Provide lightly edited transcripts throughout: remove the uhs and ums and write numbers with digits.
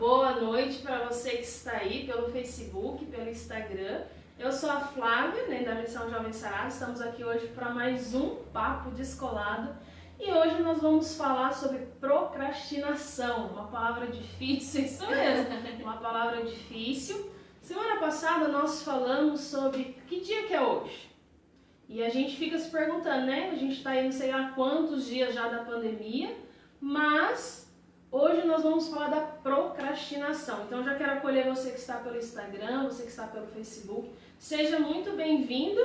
boa noite para você que está aí pelo Facebook, pelo Instagram. Eu sou a Flávia, da Missão Jovem Sarados. Estamos aqui hoje para mais um Papo Descolado. E hoje nós vamos falar sobre procrastinação, uma palavra difícil, isso mesmo, uma palavra difícil. Semana passada nós falamos sobre que dia que é hoje. E a gente fica se perguntando, A gente está aí não sei lá quantos dias já da pandemia, mas hoje nós vamos falar da procrastinação. Então eu já quero acolher você que está pelo Instagram, você que está pelo Facebook. Seja muito bem-vindo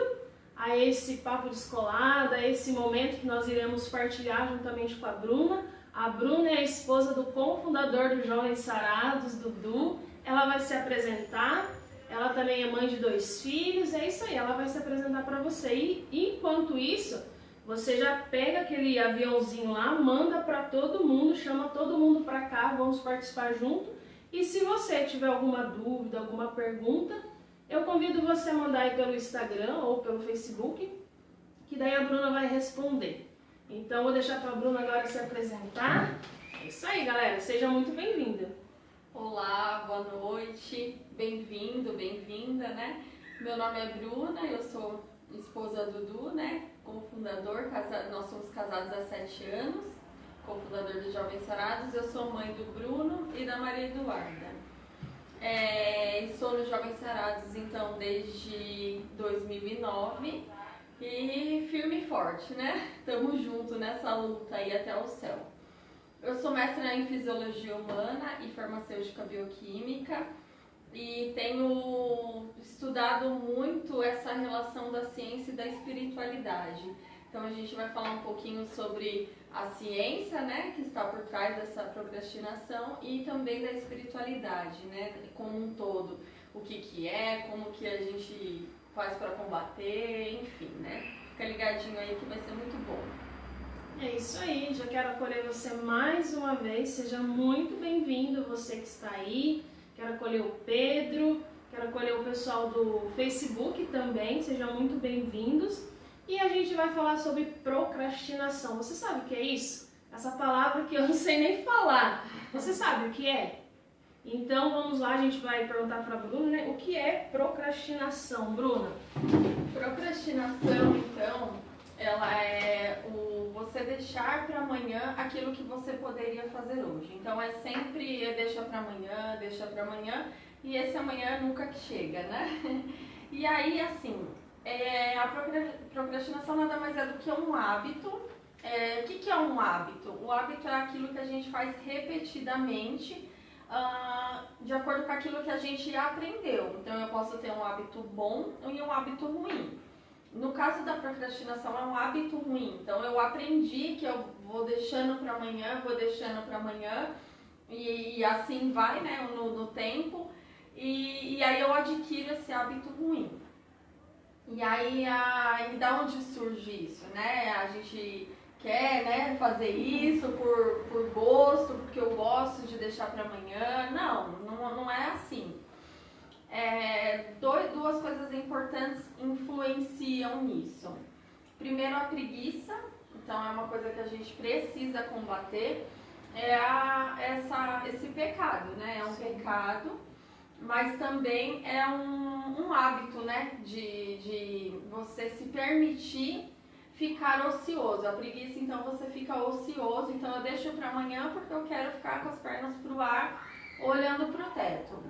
a esse Papo Descolado, a esse momento que nós iremos partilhar juntamente com a Bruna. A Bruna é a esposa do cofundador do Jovens Sarados, Dudu. Ela vai se apresentar. Ela também é mãe de 2 filhos, é isso aí, ela vai se apresentar para você. E enquanto isso, você já pega aquele aviãozinho lá, manda para todo mundo, chama todo mundo para cá, vamos participar junto. E se você tiver alguma dúvida, alguma pergunta, eu convido você a mandar aí pelo Instagram ou pelo Facebook, que daí a Bruna vai responder. Então vou deixar para a Bruna agora se apresentar. É isso aí, galera, seja muito bem-vinda. Olá, boa noite, bem-vindo, bem-vinda, Meu nome é Bruna, eu sou esposa do Dudu, cofundador, nós somos casados há 7 anos, cofundador do Jovens Sarados, eu sou mãe do Bruno e da Maria Eduarda. Estou no Jovens Sarados, então, desde 2009 e firme e forte, Estamos juntos nessa luta aí até o céu. Eu sou mestra em Fisiologia Humana e Farmacêutica Bioquímica e tenho estudado muito essa relação da ciência e da espiritualidade. Então a gente vai falar um pouquinho sobre a ciência, que está por trás dessa procrastinação e também da espiritualidade, como um todo. O que é, como que a gente faz para combater, enfim, Fica ligadinho aí que vai ser muito bom. É isso aí, já quero acolher você mais uma vez, seja muito bem-vindo você que está aí, quero acolher o Pedro, quero acolher o pessoal do Facebook também, sejam muito bem-vindos. E a gente vai falar sobre procrastinação. Você sabe o que é isso? Essa palavra que eu não sei nem falar, você sabe o que é? Então vamos lá, a gente vai perguntar para a Bruna, o que é procrastinação, Bruna? Procrastinação, então, ela é você deixar para amanhã aquilo que você poderia fazer hoje. Então é sempre deixa para amanhã e esse amanhã nunca que chega, E aí, assim, a procrastinação nada mais é do que um hábito. O que é um hábito? O hábito é aquilo que a gente faz repetidamente de acordo com aquilo que a gente aprendeu. Então eu posso ter um hábito bom e um hábito ruim. No caso da procrastinação é um hábito ruim, então eu aprendi que eu vou deixando para amanhã e assim vai no tempo e aí eu adquiro esse hábito ruim. E aí da onde surge isso, A gente quer fazer isso por gosto, porque eu gosto de deixar para amanhã, não é assim. Duas coisas importantes influenciam nisso. Primeiro, a preguiça, então é uma coisa que a gente precisa combater, esse pecado, É um pecado, mas também é um hábito, de você se permitir ficar ocioso. A preguiça, então, você fica ocioso, então eu deixo para amanhã porque eu quero ficar com as pernas pro ar, olhando pro teto.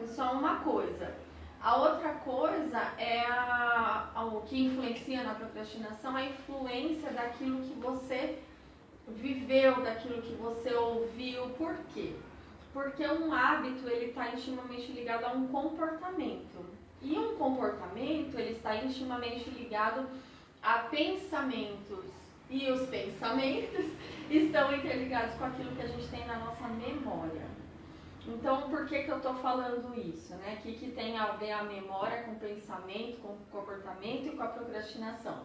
Isso é uma coisa. A outra coisa é o que influencia na procrastinação, a influência daquilo que você viveu, daquilo que você ouviu. Por quê? Porque um hábito ele está intimamente ligado a um comportamento. E um comportamento ele está intimamente ligado a pensamentos. E os pensamentos estão interligados com aquilo que a gente tem na nossa memória. Então, por que eu estou falando isso, O que tem a ver a memória com o pensamento, com o comportamento e com a procrastinação?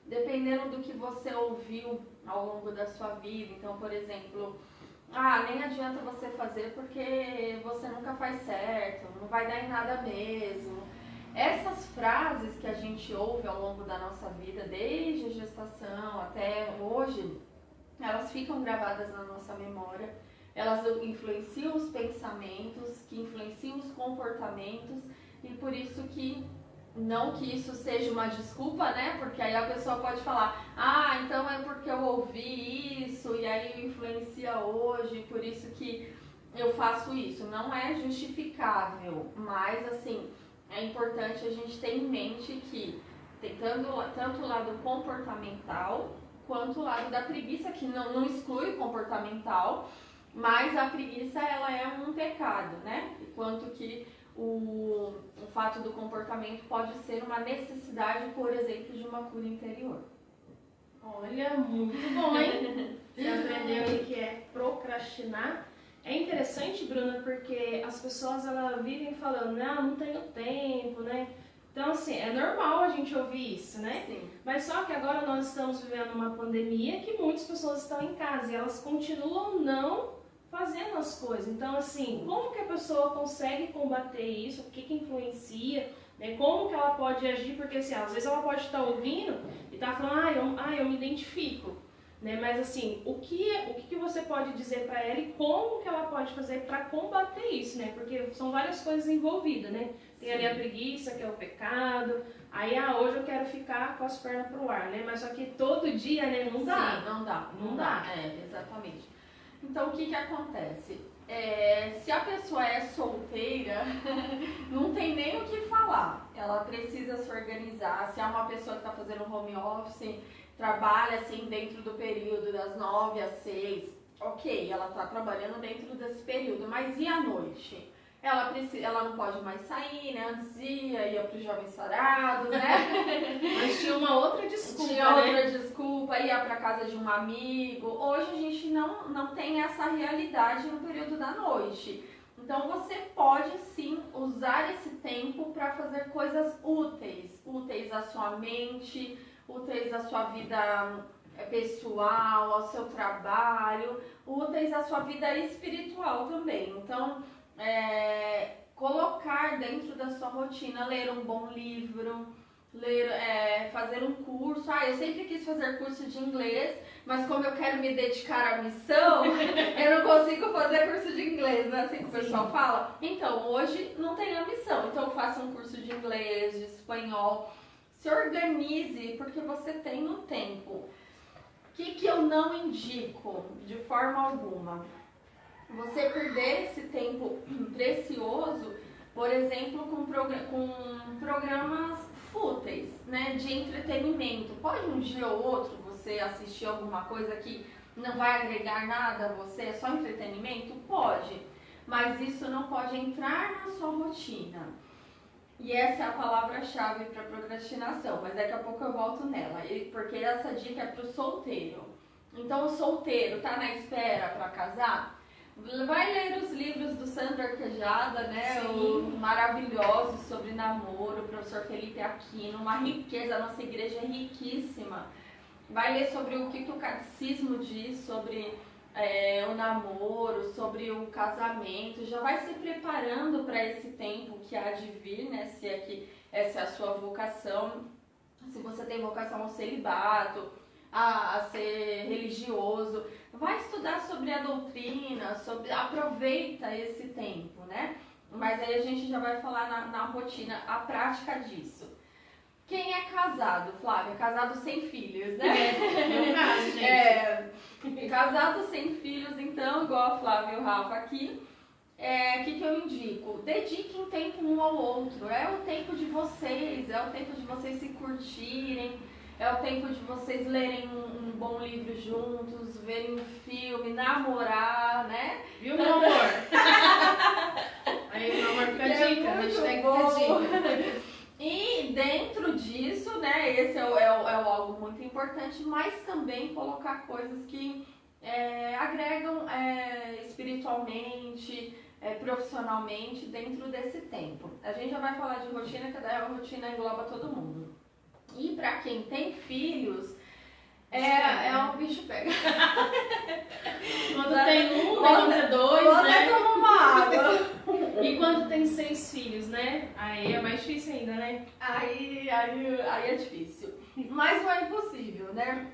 Dependendo do que você ouviu ao longo da sua vida. Então, por exemplo, nem adianta você fazer porque você nunca faz certo, não vai dar em nada mesmo. Essas frases que a gente ouve ao longo da nossa vida, desde a gestação até hoje, elas ficam gravadas na nossa memória. elas influenciam os pensamentos, que influenciam os comportamentos, e por isso que, não que isso seja uma desculpa, né? Porque aí a pessoa pode falar, ah, então é porque eu ouvi isso, e aí influencia hoje, por isso que eu faço isso. Não é justificável, mas assim, é importante a gente ter em mente que tem tanto o lado comportamental, quanto o lado da preguiça, que não exclui o comportamental, mas a preguiça, ela é um pecado, né? Enquanto que o fato do comportamento pode ser uma necessidade, por exemplo, de uma cura interior. Olha, muito bom, hein? Você aprendeu aí que é procrastinar. É interessante, Bruna, porque as pessoas elas vivem falando, não tenho tempo, né? Então, assim, é normal a gente ouvir isso, né? Sim. Mas só que agora nós estamos vivendo uma pandemia que muitas pessoas estão em casa e elas continuam não fazendo as coisas. Então, assim, como que a pessoa consegue combater isso? O que influencia? Né? Como que ela pode agir? Porque, assim, às vezes ela pode estar ouvindo e estar falando, eu me identifico. Né? Mas, assim, o que você pode dizer para ela e como que ela pode fazer para combater isso, né? Porque são várias coisas envolvidas, né? Tem ali a preguiça, que é o pecado. Aí, hoje eu quero ficar com as pernas pro ar, né? Mas só que todo dia, né? Não dá. Sim, não dá. É, exatamente. Então, o que acontece? Se a pessoa é solteira, não tem nem o que falar. Ela precisa se organizar. Se é uma pessoa que está fazendo home office, trabalha assim dentro do período das 9 às 6, ok, ela está trabalhando dentro desse período, mas e à noite? Ela não pode mais sair, né? Antes ia para os Jovens Sarados, né? Mas tinha uma outra desculpa, outra desculpa, ia para casa de um amigo. Hoje a gente não tem essa realidade no período da noite. Então você pode sim usar esse tempo para fazer coisas úteis à sua mente, úteis à sua vida pessoal, ao seu trabalho, úteis à sua vida espiritual também. Então, colocar dentro da sua rotina, ler um bom livro, fazer um curso. Eu sempre quis fazer curso de inglês, mas como eu quero me dedicar à missão, eu não consigo fazer curso de inglês, né? Assim que o pessoal fala. Então, hoje não tenho a missão, então faça um curso de inglês, de espanhol. Se organize, porque você tem um tempo. O que eu não indico de forma alguma? Você perder esse tempo precioso, por exemplo, com programas fúteis, né, de entretenimento. Pode um dia ou outro você assistir alguma coisa que não vai agregar nada a você, é só entretenimento? Pode, mas isso não pode entrar na sua rotina. E essa é a palavra-chave para procrastinação, mas daqui a pouco eu volto nela, porque essa dica é para o solteiro. Então, o solteiro está na espera para casar? Vai ler os livros do Sandro Arquejada, né? O maravilhoso sobre namoro, o professor Felipe Aquino, uma riqueza, a nossa igreja é riquíssima. Vai ler sobre o que o catecismo diz sobre o namoro, sobre o casamento. Já vai se preparando para esse tempo que há de vir, né? Se é que essa é a sua vocação, se você tem vocação ao celibato, a ser religioso, vai estudar sobre a doutrina, aproveita esse tempo, né? Mas aí a gente já vai falar na rotina, a prática disso. Quem é casado, Flávia? Casado sem filhos, né? No caso, gente. Casado sem filhos, então, igual a Flávia e o Rafa aqui, o que eu indico? Dediquem tempo um ao outro, é o tempo de vocês, é o tempo de vocês se curtirem, é o tempo de vocês lerem um bom livro juntos, verem um filme, namorar, né? Viu, meu amor? Aí, meu amor, fica a dica, a gente tem que ter dica. E dentro disso, né, esse é algo muito importante, mas também colocar coisas que agregam espiritualmente, profissionalmente dentro desse tempo. A gente já vai falar de rotina, que daí a rotina engloba todo mundo. E para quem tem filhos, o bicho pega. Quando tem um, quando é dois, quando né? Toma uma água. E quando tem 6 filhos, né? Aí é mais difícil ainda, né? Aí é difícil. Mas não é impossível, né?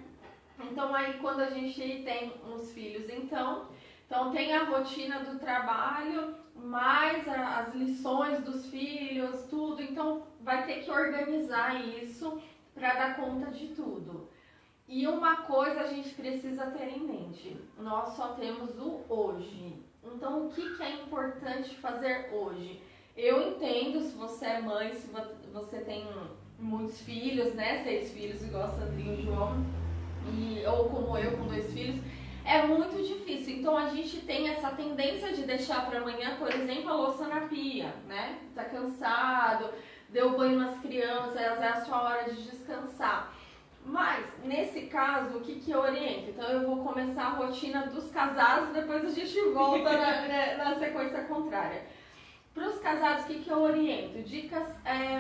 Então aí quando a gente tem uns filhos, então Então tem a rotina do trabalho, mais as lições dos filhos, tudo. Então vai ter que organizar isso para dar conta de tudo. E uma coisa a gente precisa ter em mente, nós só temos o hoje. Então o que é importante fazer hoje? Eu entendo se você é mãe, se você tem muitos filhos, né? 6 filhos igual a Sandrinho e o João, ou como eu com 2 filhos, é muito difícil. Então a gente tem essa tendência de deixar para amanhã, por exemplo, a louça na pia, né? Tá cansado, deu banho nas crianças, é a sua hora de descansar. Mas, nesse caso, o que eu oriento? Então eu vou começar a rotina dos casados, depois a gente volta na sequência contrária. Para os casados, o que eu oriento? Dicas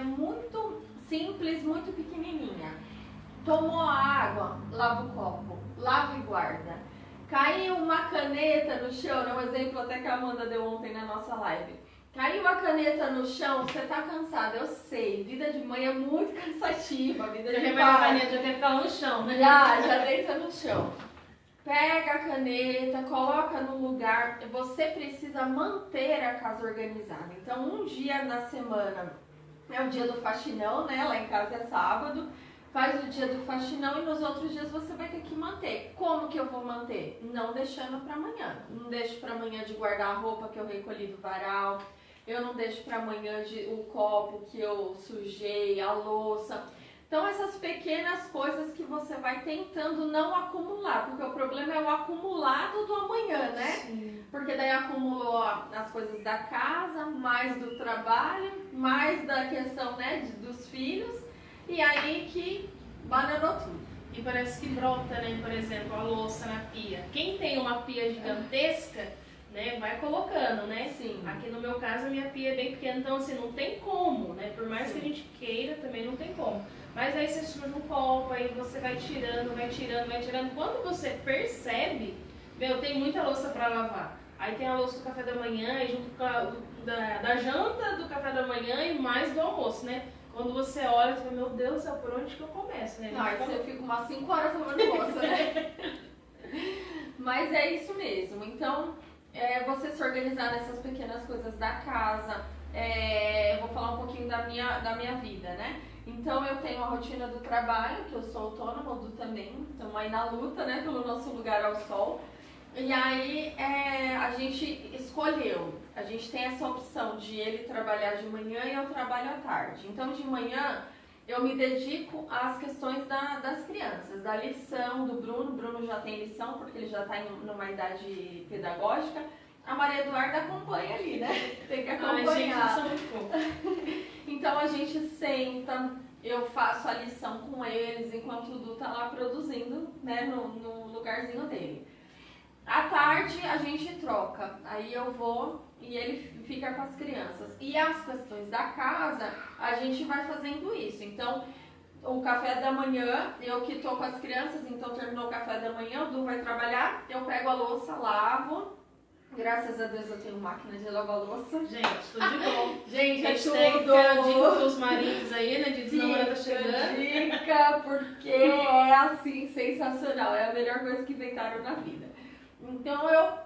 muito simples, muito pequenininha. Tomou a água, lava o copo, lava e guarda. Caiu uma caneta no chão, é um exemplo até que a Amanda deu ontem na nossa live. Caiu a caneta no chão, você tá cansada, eu sei. Vida de mãe é muito cansativa, vida de pai. A caneta já quer ficar no chão, né? Já deita no chão. Pega a caneta, coloca no lugar. Você precisa manter a casa organizada. Então, um dia na semana é o dia do faxinão, né? Lá em casa é sábado. Faz o dia do faxinão e nos outros dias você vai ter que manter. Como que eu vou manter? Não deixando para amanhã. Não deixo para amanhã de guardar a roupa que eu recolhi do varal. Eu não deixo para amanhã o copo que eu sujei, a louça. Então essas pequenas coisas que você vai tentando não acumular, porque o problema é o acumulado do amanhã, né? Sim. Porque daí acumulou as coisas da casa, mais do trabalho, mais da questão, né, dos filhos. E aí que bananou tudo. E parece que brota, né? Por exemplo, a louça na pia. Quem tem uma pia gigantesca, né, vai colocando, né? Sim. Aqui no meu caso, a minha pia é bem pequena, então assim, não tem como, né? Por mais Sim. que a gente queira, também não tem como. Mas aí você suja um copo, aí você vai tirando, vai tirando, vai tirando. Quando você percebe, tem muita louça para lavar. Aí tem a louça do café da manhã, e junto com da janta, do café da manhã e mais do almoço, né? Quando você olha, você fala, meu Deus do céu, por onde que eu começo, né? Aí você fica umas 5 horas lavando louça, né? Mas é isso mesmo. Então, você se organizar nessas pequenas coisas da casa. Eu vou falar um pouquinho da minha vida, né? Então, eu tenho a rotina do trabalho, que eu sou autônoma, o Du também. Estamos aí na luta, né? Pelo nosso lugar ao sol. E aí, a gente escolheu. A gente tem essa opção de ele trabalhar de manhã e eu trabalho à tarde. Então, de manhã, eu me dedico às questões das crianças, da lição do Bruno. O Bruno já tem lição, porque ele já está numa idade pedagógica. A Maria Eduarda acompanha ali, né? Tem que acompanhar. Ai, gente, então, a gente senta, eu faço a lição com eles, enquanto o Du tá lá produzindo, né, no lugarzinho dele. À tarde, a gente troca. Aí eu vou e ele fica com as crianças. E as questões da casa, a gente vai fazendo isso. Então, o café da manhã, eu que tô com as crianças, então terminou o café da manhã, o Du vai trabalhar, eu pego a louça, lavo. Graças a Deus eu tenho máquina de lavar louça. Gente, tudo de bom. Gente, é Hashtag tudo. Fica a dica pros maridos aí, né? De namorada chegando. Dica, porque é assim, sensacional. É a melhor coisa que inventaram na vida. Então eu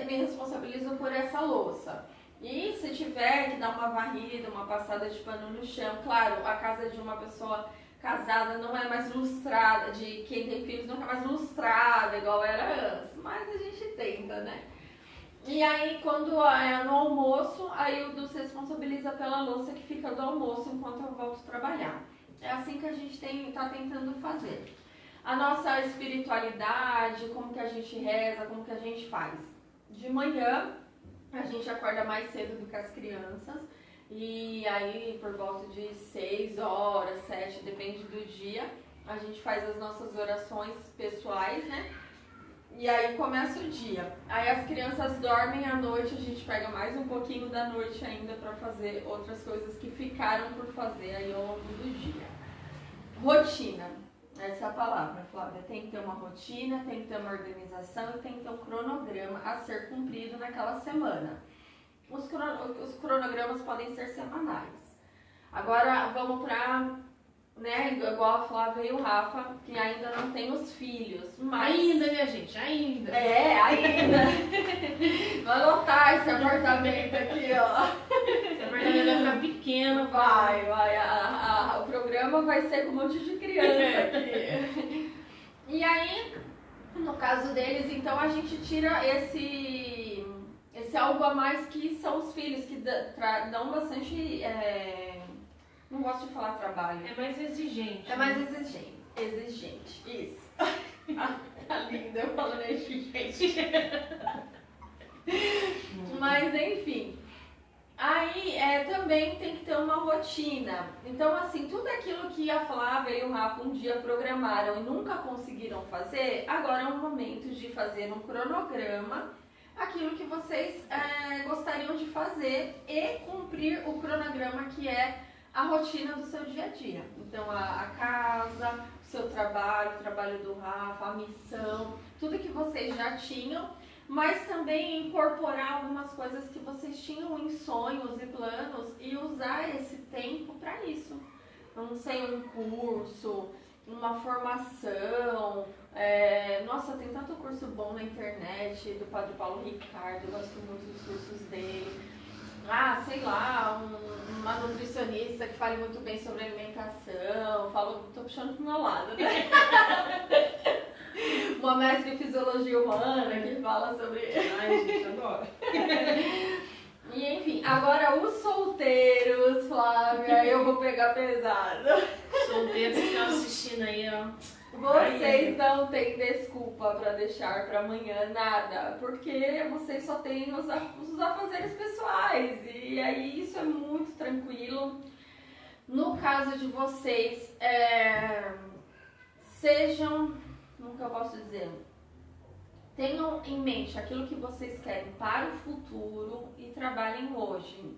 me responsabilizo por essa louça. E se tiver que dar uma varrida, uma passada de pano no chão, claro, a casa de uma pessoa casada não é mais lustrada, de quem tem filhos não é mais lustrada igual era antes, mas a gente tenta, né? E aí quando é no almoço, aí o Du se responsabiliza pela louça que fica do almoço enquanto eu volto a trabalhar. É assim que a gente tá tentando fazer. A nossa espiritualidade, como que a gente reza, como que a gente faz. De manhã, a gente acorda mais cedo do que as crianças. E aí, por volta de 6 horas, 7, depende do dia, a gente faz as nossas orações pessoais, né? E aí começa o dia. Aí as crianças dormem à noite, a gente pega mais um pouquinho da noite ainda para fazer outras coisas que ficaram por fazer aí ao longo do dia. Rotina. Essa é a palavra, Flávia. Tem que ter uma rotina, tem que ter uma organização e tem que ter um cronograma a ser cumprido naquela semana. Os cronogramas podem ser semanais. Agora vamos para né, igual a Flávia e o Rafa, que ainda não tem os filhos. Mas... Ainda, minha gente, ainda. Ainda. Vai lotar esse apartamento aqui, ó. Esse apartamento vai ficar pequeno. Vai. O programa vai ser com um monte de criança aqui. E aí, no caso deles, então a gente tira esse algo a mais que são os filhos, que dão bastante... não gosto de falar trabalho. É mais exigente. É mais exigente. Isso. Tá linda, eu falando exigente. Mas enfim. Aí também tem que ter uma rotina. Então, assim, tudo aquilo que a Flávia e o Rafa um dia programaram e nunca conseguiram fazer, agora é um momento de fazer um cronograma, aquilo que vocês gostariam de fazer e cumprir o cronograma que é a rotina do seu dia a dia. Então, a casa, o seu trabalho, o trabalho do Rafa, a missão, tudo que vocês já tinham, mas também incorporar algumas coisas que vocês tinham em sonhos e planos e usar esse tempo para isso. Não sei, um curso, uma formação. Nossa, tem tanto curso bom na internet do Padre Paulo Ricardo, eu gosto muito dos cursos dele. Sei lá, uma nutricionista que fale muito bem sobre alimentação, tô puxando pro meu lado, né? Uma mestre em fisiologia humana que fala sobre... Ai, gente, adoro. E enfim, agora os solteiros, Flávia, eu vou pegar pesado. Solteiros que estão assistindo aí, ó. Vocês não têm desculpa pra deixar pra amanhã nada, porque vocês só têm os afazeres pessoais, e aí isso é muito tranquilo. No caso de vocês, sejam, como que eu posso dizer, tenham em mente aquilo que vocês querem para o futuro e trabalhem hoje.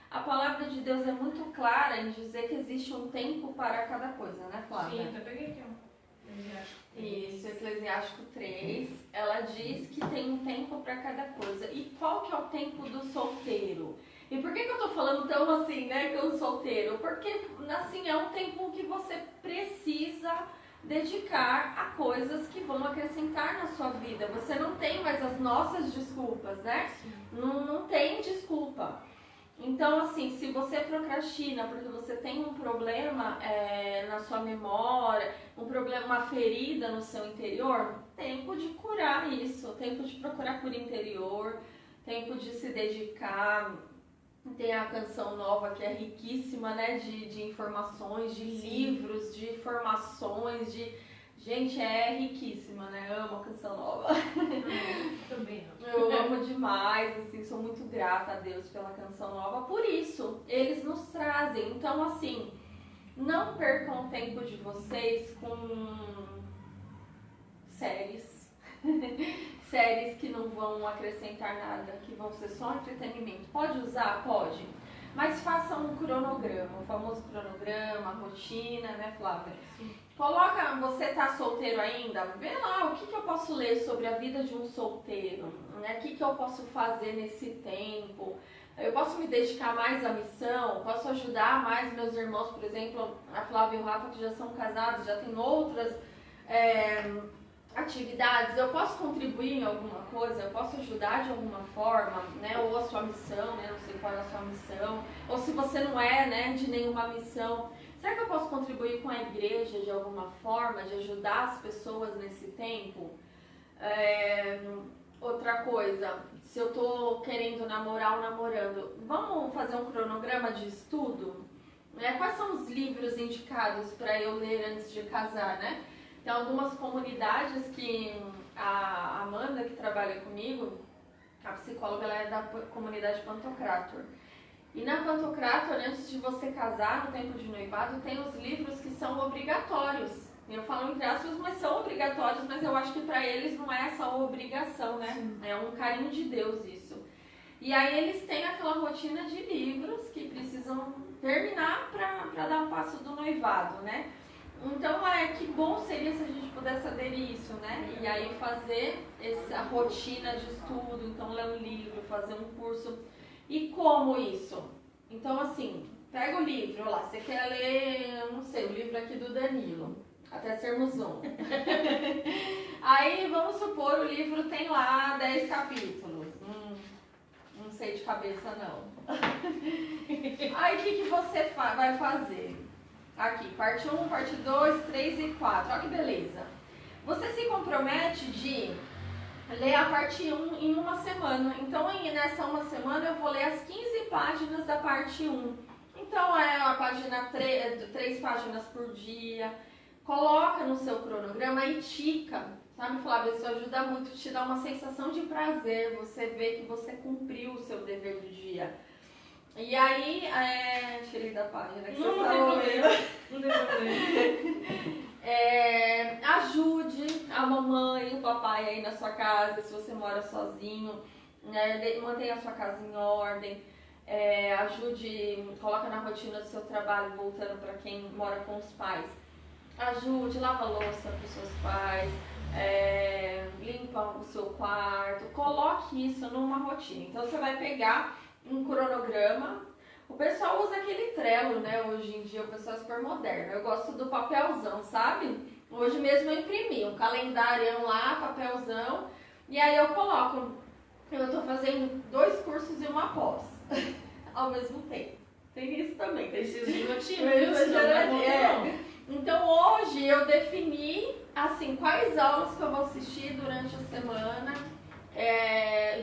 A palavra de Deus é muito clara em dizer que existe um tempo para cada coisa, né, Flávia? Sim, até peguei aqui, ó. Isso, Eclesiástico 3, ela diz que tem um tempo para cada coisa. E qual que é o tempo do solteiro? E por que eu tô falando tão assim, né, que o solteiro? Porque, assim, é um tempo que você precisa dedicar a coisas que vão acrescentar na sua vida. Você não tem mais as nossas desculpas, né? Não tem desculpa. Então, assim, se você procrastina porque você tem um problema na sua memória, uma ferida no seu interior, tempo de curar isso, tempo de procurar cura interior, tempo de se dedicar. Tem a canção nova que é riquíssima, né, de informações, de livros, de informações, Gente, é riquíssima, né? Amo a canção nova. Também amo. Eu amo demais, assim, sou muito grata a Deus pela canção nova. Por isso, eles nos trazem. Então, assim, não percam o tempo de vocês com séries. Séries que não vão acrescentar nada, que vão ser só entretenimento. Pode usar? Pode. Mas façam um cronograma, o famoso cronograma, rotina, né, Flávia? Sim. Coloca, você tá solteiro ainda? Vê lá, o que eu posso ler sobre a vida de um solteiro, né? O que eu posso fazer nesse tempo? Eu posso me dedicar mais à missão? Posso ajudar mais meus irmãos, por exemplo, a Flávia e o Rafa, que já são casados, já tem outras atividades. Eu posso contribuir em alguma coisa? Eu posso ajudar de alguma forma, né? Ou a sua missão, né? Não sei qual é a sua missão. Ou se você não é, né, de nenhuma missão, será que eu posso contribuir com a igreja de alguma forma, de ajudar as pessoas nesse tempo? Outra coisa, se eu tô querendo namorar ou namorando, vamos fazer um cronograma de estudo? Quais são os livros indicados para eu ler antes de casar, né? Tem algumas comunidades que a Amanda, que trabalha comigo, a psicóloga, ela é da comunidade Pantocrator. E na Pantocrator, antes de você casar, no tempo de noivado, tem os livros que são obrigatórios. Eu falo entre aspas, mas são obrigatórios, mas eu acho que para eles não é essa obrigação, né? Sim. É um carinho de Deus isso. E aí eles têm aquela rotina de livros que precisam terminar para dar o passo do noivado, né? Então, que bom seria se a gente pudesse aderir isso, né? E aí fazer essa rotina de estudo, então ler um livro, fazer um curso. E como isso? Então, assim, Pega o livro, lá, você quer ler, não sei, o livro aqui do Danilo, até sermos um. Aí, vamos supor, o livro tem lá 10 capítulos. Não sei de cabeça, não. Aí, o que você vai fazer? Aqui, parte 1, parte 2, 3 e 4. Olha que beleza. Você se compromete de ler a parte 1 em uma semana. Então, nessa uma semana, eu vou ler as 15 páginas da parte 1. Então, é a página 3 páginas por dia. Coloca no seu cronograma e tica. Sabe, Flávia, isso ajuda muito, te dá uma sensação de prazer. Você vê que você cumpriu o seu dever do dia. E aí, tirei da página que não, você não tem problema. Não tem problema. Ajude a mamãe e o papai aí na sua casa, se você mora sozinho, né? Mantenha a sua casa em ordem, ajude, coloca na rotina do seu trabalho, voltando para quem mora com os pais. Ajude, lava a louça para os seus pais, limpa o seu quarto, coloque isso numa rotina. Então você vai pegar um cronograma. O pessoal usa aquele Trello, né? Hoje em dia o pessoal é super moderno. Eu gosto do papelzão, sabe? Hoje mesmo eu imprimi um calendário lá, papelzão, e aí eu coloco. Eu tô fazendo 2 cursos e uma pós ao mesmo tempo. Tem isso também. Preciso de rotina, viu? Então hoje eu defini assim quais aulas que eu vou assistir durante a semana.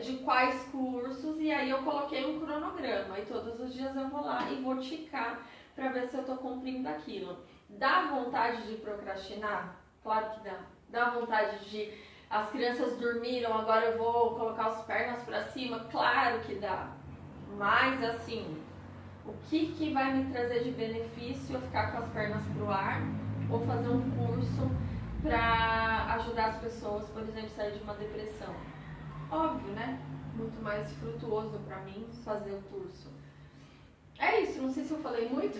De quais cursos, e aí eu coloquei um cronograma e todos os dias eu vou lá e vou ticar para ver se eu tô cumprindo aquilo. Dá vontade de procrastinar? Claro que dá. Dá vontade de as crianças dormiram, agora eu vou colocar as pernas para cima? Claro que dá. Mas assim, o que vai me trazer de benefício eu ficar com as pernas pro ar ou fazer um curso para ajudar as pessoas, por exemplo, a sair de uma depressão? Óbvio, né? Muito mais frutuoso pra mim fazer o curso. É isso, não sei se eu falei muito.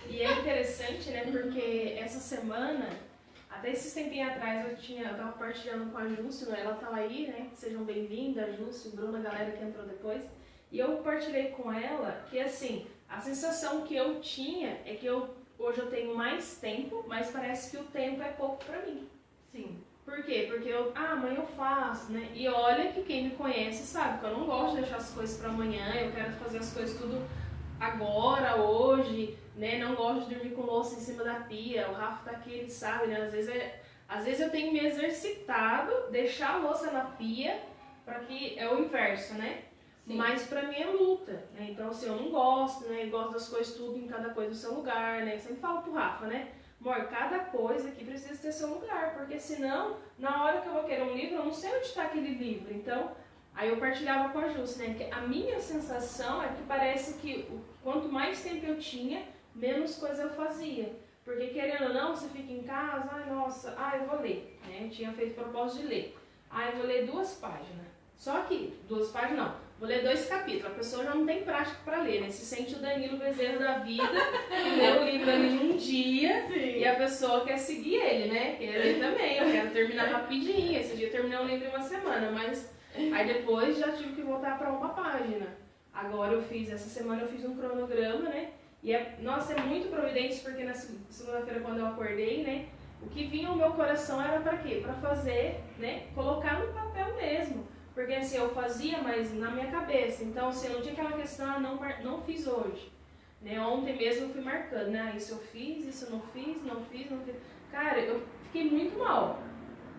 E é interessante, né? Porque essa semana, até esses tempinhos atrás, eu tava partilhando com a Júcio, né? Ela tava aí, né? Sejam bem-vindas, Júcio, Bruna, a galera que entrou depois. E eu partilhei com ela que, assim, a sensação que eu tinha é que hoje eu tenho mais tempo, mas parece que o tempo é pouco pra mim. Sim. Por quê? Porque amanhã eu faço, né? E olha que quem me conhece sabe que eu não gosto de deixar as coisas para amanhã, eu quero fazer as coisas tudo agora, hoje, né? Não gosto de dormir com louça em cima da pia. O Rafa tá aqui, ele sabe, né? Às vezes eu tenho me exercitado, deixar a louça na pia, para que é o inverso, né? Sim. Mas pra mim é luta, né? Então assim, eu não gosto, né? Eu gosto das coisas tudo em cada coisa no seu lugar, né? Eu sempre falo pro Rafa, né? Amor, cada coisa aqui precisa ter seu lugar, porque senão, na hora que eu vou querer um livro, eu não sei onde está aquele livro. Então, aí eu partilhava com a Júcia, né? Que a minha sensação é que parece que quanto mais tempo eu tinha, menos coisa eu fazia. Porque querendo ou não, você fica em casa, eu vou ler, né? Eu tinha feito propósito de ler. Eu vou ler 2 páginas. Só que, 2 páginas não, vou ler 2 capítulos. A pessoa já não tem prática para ler, né? Se sente o Danilo Bezerra da vida, que lê o livro ali em um dia. Sim. E a pessoa quer seguir ele, né? Quer ler também, eu quero terminar rapidinho. Esse dia eu terminei um livro em uma semana, mas aí depois já tive que voltar para uma página. Agora essa semana eu fiz um cronograma, né? E é muito providente, porque na segunda-feira quando eu acordei, né? O que vinha no meu coração era para quê? Para fazer, né? Colocar no papel mesmo. Porque assim, eu fazia, mas na minha cabeça. Então, assim, eu não tinha aquela questão, não fiz hoje. Né? Ontem mesmo eu fui marcando, né? Isso eu fiz, isso eu não fiz. Cara, eu fiquei muito mal.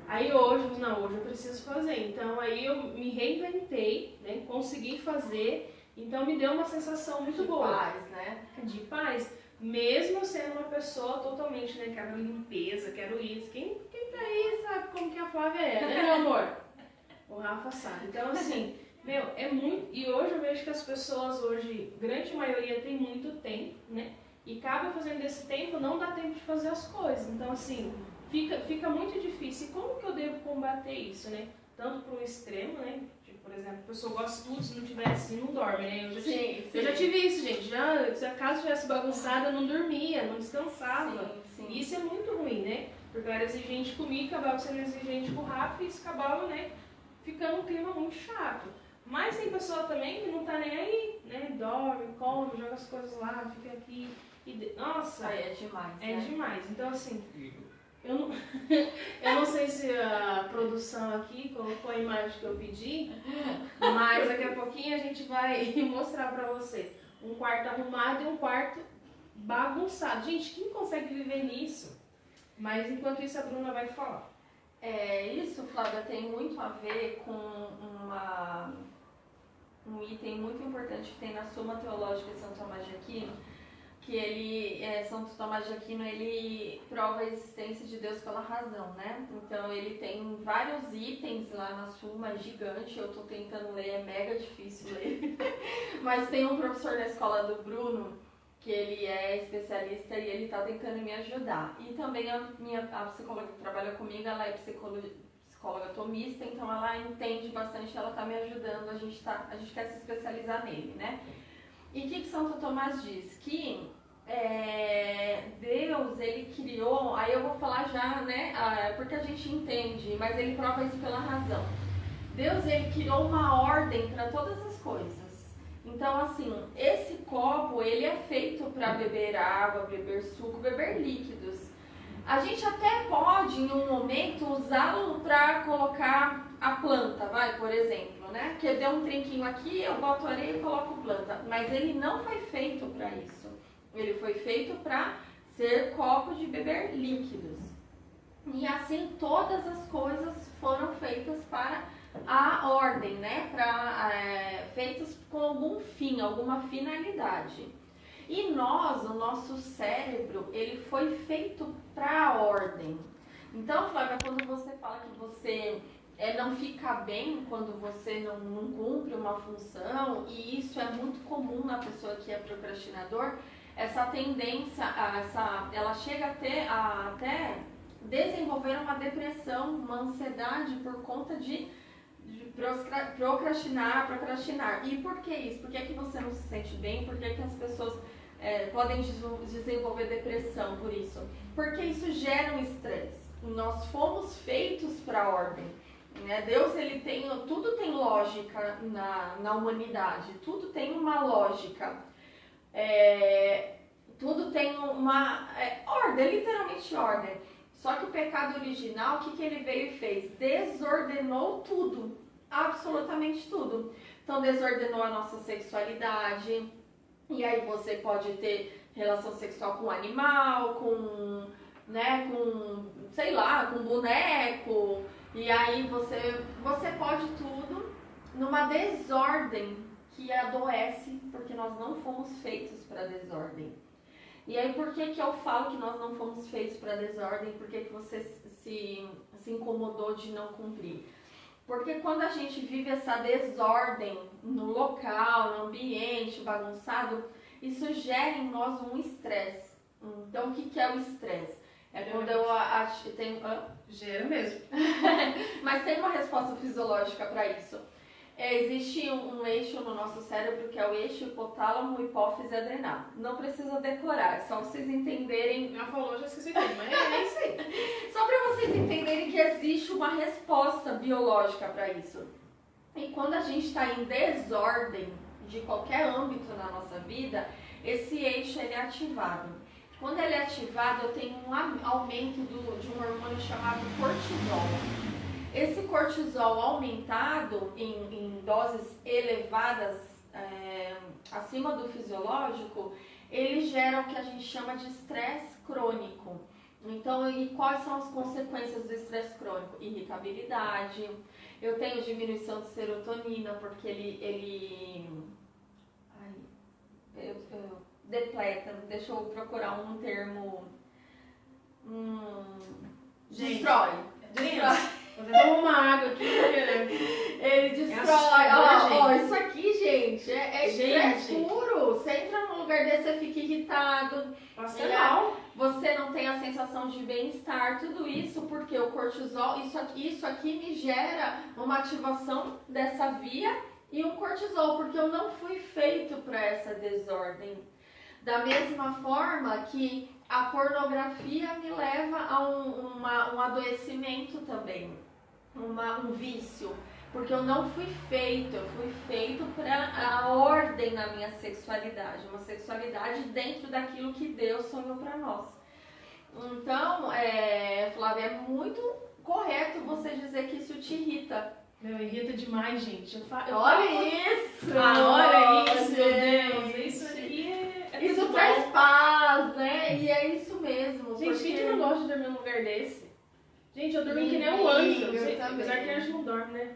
Aí hoje eu preciso fazer. Então, aí eu me reinventei, né? Consegui fazer. Então, me deu uma sensação muito boa. De paz, né? De paz. Mesmo sendo uma pessoa totalmente, né? Quero limpeza, quero isso. Quem tá aí sabe como que a Flávia é, né, meu amor? O Rafa sabe. Então, assim, é muito... E hoje eu vejo que as pessoas hoje, grande maioria, tem muito tempo, né? E acaba fazendo esse tempo, não dá tempo de fazer as coisas. Então, assim, fica muito difícil. E como que eu devo combater isso, né? Tanto para um extremo, né? Tipo, por exemplo, a pessoa gosta de tudo, se não tiver assim, não dorme, né? Eu já tive isso, gente. Se a casa estivesse bagunçada, eu não dormia, não descansava. Sim. E isso é muito ruim, né? Porque eu era exigente comigo, acabava sendo exigente com o Rafa e isso acabava, né? Ficando um clima muito chato. Mas tem pessoa também que não tá nem aí, né, dorme, come, joga as coisas lá, fica aqui. Nossa, aí é demais. É né? demais. Então, assim, eu não, eu não sei se a produção aqui colocou a imagem que eu pedi, mas daqui a pouquinho a gente vai mostrar pra você um quarto arrumado e um quarto bagunçado. Gente, quem consegue viver nisso? Mas enquanto isso a Bruna vai falar. Isso, Flávia, tem muito a ver com um item muito importante que tem na Suma Teológica de São Tomás de Aquino, que São Tomás de Aquino, ele prova a existência de Deus pela razão, né? Então ele tem vários itens lá na Suma, é gigante, eu tô tentando ler, é mega difícil ler. Mas tem um professor na escola do Bruno, que ele é especialista e ele está tentando me ajudar. E também a psicóloga que trabalha comigo, ela é psicóloga tomista, então ela entende bastante, ela está me ajudando, a gente quer se especializar nele, né? E o que Santo Tomás diz? Que Deus, ele criou, aí eu vou falar já, né, porque a gente entende, mas ele prova isso pela razão. Deus, ele criou uma ordem para todas as coisas. Então, assim, esse copo, ele é feito para beber água, beber suco, beber líquidos. A gente até pode, em um momento, usá-lo para colocar a planta, por exemplo, né? Porque deu um trinquinho aqui, eu boto areia e coloco planta. Mas ele não foi feito para isso. Ele foi feito para ser copo de beber líquidos. E assim, todas as coisas foram feitas para a ordem, né? Feitos com algum fim, alguma finalidade. E o nosso cérebro, ele foi feito para a ordem. Então, Flávia, quando você fala que você não fica bem quando você não cumpre uma função, e isso é muito comum na pessoa que é procrastinador, essa tendência, ela chega até desenvolver uma depressão, uma ansiedade por conta de procrastinar. E por que isso? Por que você não se sente bem? Por que as pessoas podem desenvolver depressão por isso? Porque isso gera um estresse. Nós fomos feitos para a ordem. Né? Deus, tudo tem lógica na humanidade. Tudo tem uma lógica. Tudo tem uma ordem, literalmente ordem. Só que o pecado original, o que ele veio e fez? Desordenou tudo. Absolutamente tudo. Então desordenou a nossa sexualidade, e aí você pode ter relação sexual com animal, com boneco, e aí você pode tudo numa desordem que adoece, porque nós não fomos feitos para desordem. E aí por que eu falo que nós não fomos feitos para desordem? Por que você se incomodou de não cumprir? Porque quando a gente vive essa desordem no local, no ambiente bagunçado, isso gera em nós um estresse. Então, o que é o estresse? Quando eu tenho... Gera mesmo. Mas tem uma resposta fisiológica para isso. Existe um eixo no nosso cérebro que é o eixo hipotálamo, hipófise adrenal. Não precisa decorar, é só vocês entenderem. Já falou, já esqueci tudo, mas é isso aí. Só para vocês entenderem que existe uma resposta biológica para isso. E quando a gente está em desordem de qualquer âmbito na nossa vida, esse eixo ele é ativado. Quando ele é ativado, eu tenho um aumento de um hormônio chamado cortisol. Esse cortisol aumentado em doses elevadas, acima do fisiológico, ele gera o que a gente chama de estresse crônico. Então, e quais são as consequências do estresse crônico? Irritabilidade, eu tenho diminuição de serotonina, porque ele depleta, deixa eu procurar um termo, destrói. Vou beber uma água aqui, ele destrói. Isso aqui, gente, é estresse puro. Você entra num lugar desse, você fica irritado. Você não tem a sensação de bem-estar. Tudo isso porque o cortisol, isso aqui me gera uma ativação dessa via e um cortisol, porque eu não fui feito para essa desordem. Da mesma forma que a pornografia me leva a um adoecimento também, um vício. Porque eu não fui feito, eu fui feito para a ordem na minha sexualidade, uma sexualidade dentro daquilo que Deus sonhou para nós. Então, Flávia, é muito correto você dizer que isso te irrita. Meu, irrita demais, gente. Olha isso! Olha isso, meu Deus! Isso aqui isso traz paz, né? E é isso mesmo. Gente, porque... quem que não gosta de dormir num lugar desse? Gente, eu dormi que nem um anjo. Apesar que anjo não dorme, né?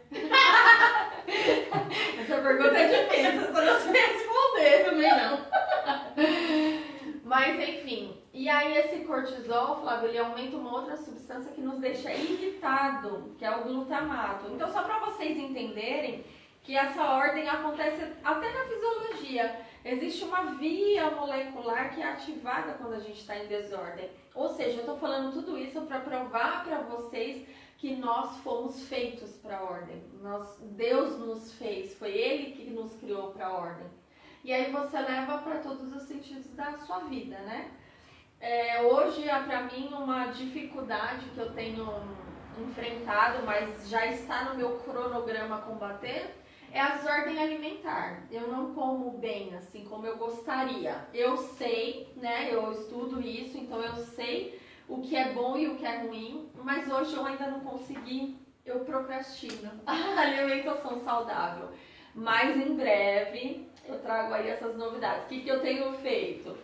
Essa pergunta é difícil, só não sei responder também não. Mas enfim, e aí esse cortisol, Flávio, ele aumenta uma outra substância que nos deixa irritado, que é o glutamato. Então, só para vocês entenderem que essa ordem acontece até na fisiologia. Existe uma via molecular que é ativada quando a gente está em desordem. Ou seja, eu estou falando tudo isso para provar para vocês que nós fomos feitos para a ordem. Deus nos fez, foi Ele que nos criou para a ordem. E aí você leva para todos os sentidos da sua vida, né? Hoje, para mim, uma dificuldade que eu tenho enfrentado, mas já está no meu cronograma combater, é a desordem alimentar. Eu não como bem, assim, como eu gostaria. Eu sei, né, eu estudo isso, então eu sei o que é bom e o que é ruim, mas hoje eu ainda não consegui, eu procrastino a alimentação saudável. Mas em breve eu trago aí essas novidades. O que eu tenho feito?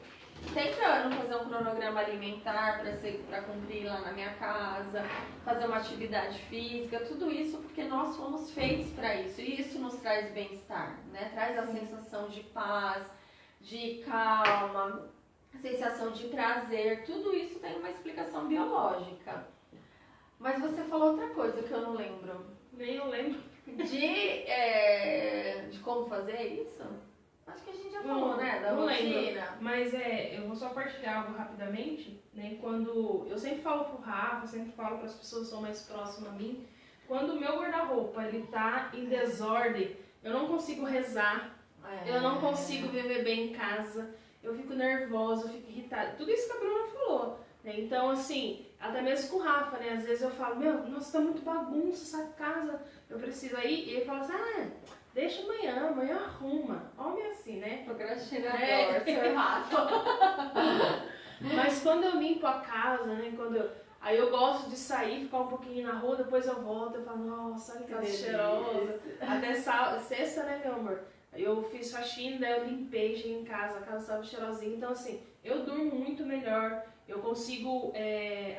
Tentando fazer um cronograma alimentar para cumprir lá na minha casa, fazer uma atividade física, tudo isso porque nós fomos feitos para isso. E isso nos traz bem-estar, né? Traz a sensação de paz, de calma, a sensação de prazer. Tudo isso tem uma explicação biológica. Mas você falou outra coisa que eu não lembro. Nem eu lembro. De como fazer isso? Acho que a gente já falou, né? Da não rotina. Lembro, mas eu vou só partilhar algo rapidamente, né? Quando eu sempre falo pro Rafa, sempre falo para as pessoas que são mais próximas a mim, quando o meu guarda-roupa ele tá em desordem, eu não consigo rezar, eu não consigo viver bem em casa, eu fico nervosa, eu fico irritada. Tudo isso que a Bruna falou, né? Então, assim, até mesmo com o Rafa, né? Às vezes eu falo, nossa, tá muito bagunça essa casa, eu preciso aí. E ele fala assim, deixa amanhã arruma. Homem assim, né? Procrastinador, seu Rafa. Mas quando eu limpo a casa, né? Aí eu gosto de sair, ficar um pouquinho na rua, depois eu volto, eu falo, nossa, olha que casa cheirosa. Até sexta, né, meu amor? Aí eu fiz faxina, daí eu limpei, cheguei em casa, a casa estava cheirosinha. Então, assim, eu durmo muito melhor, eu consigo...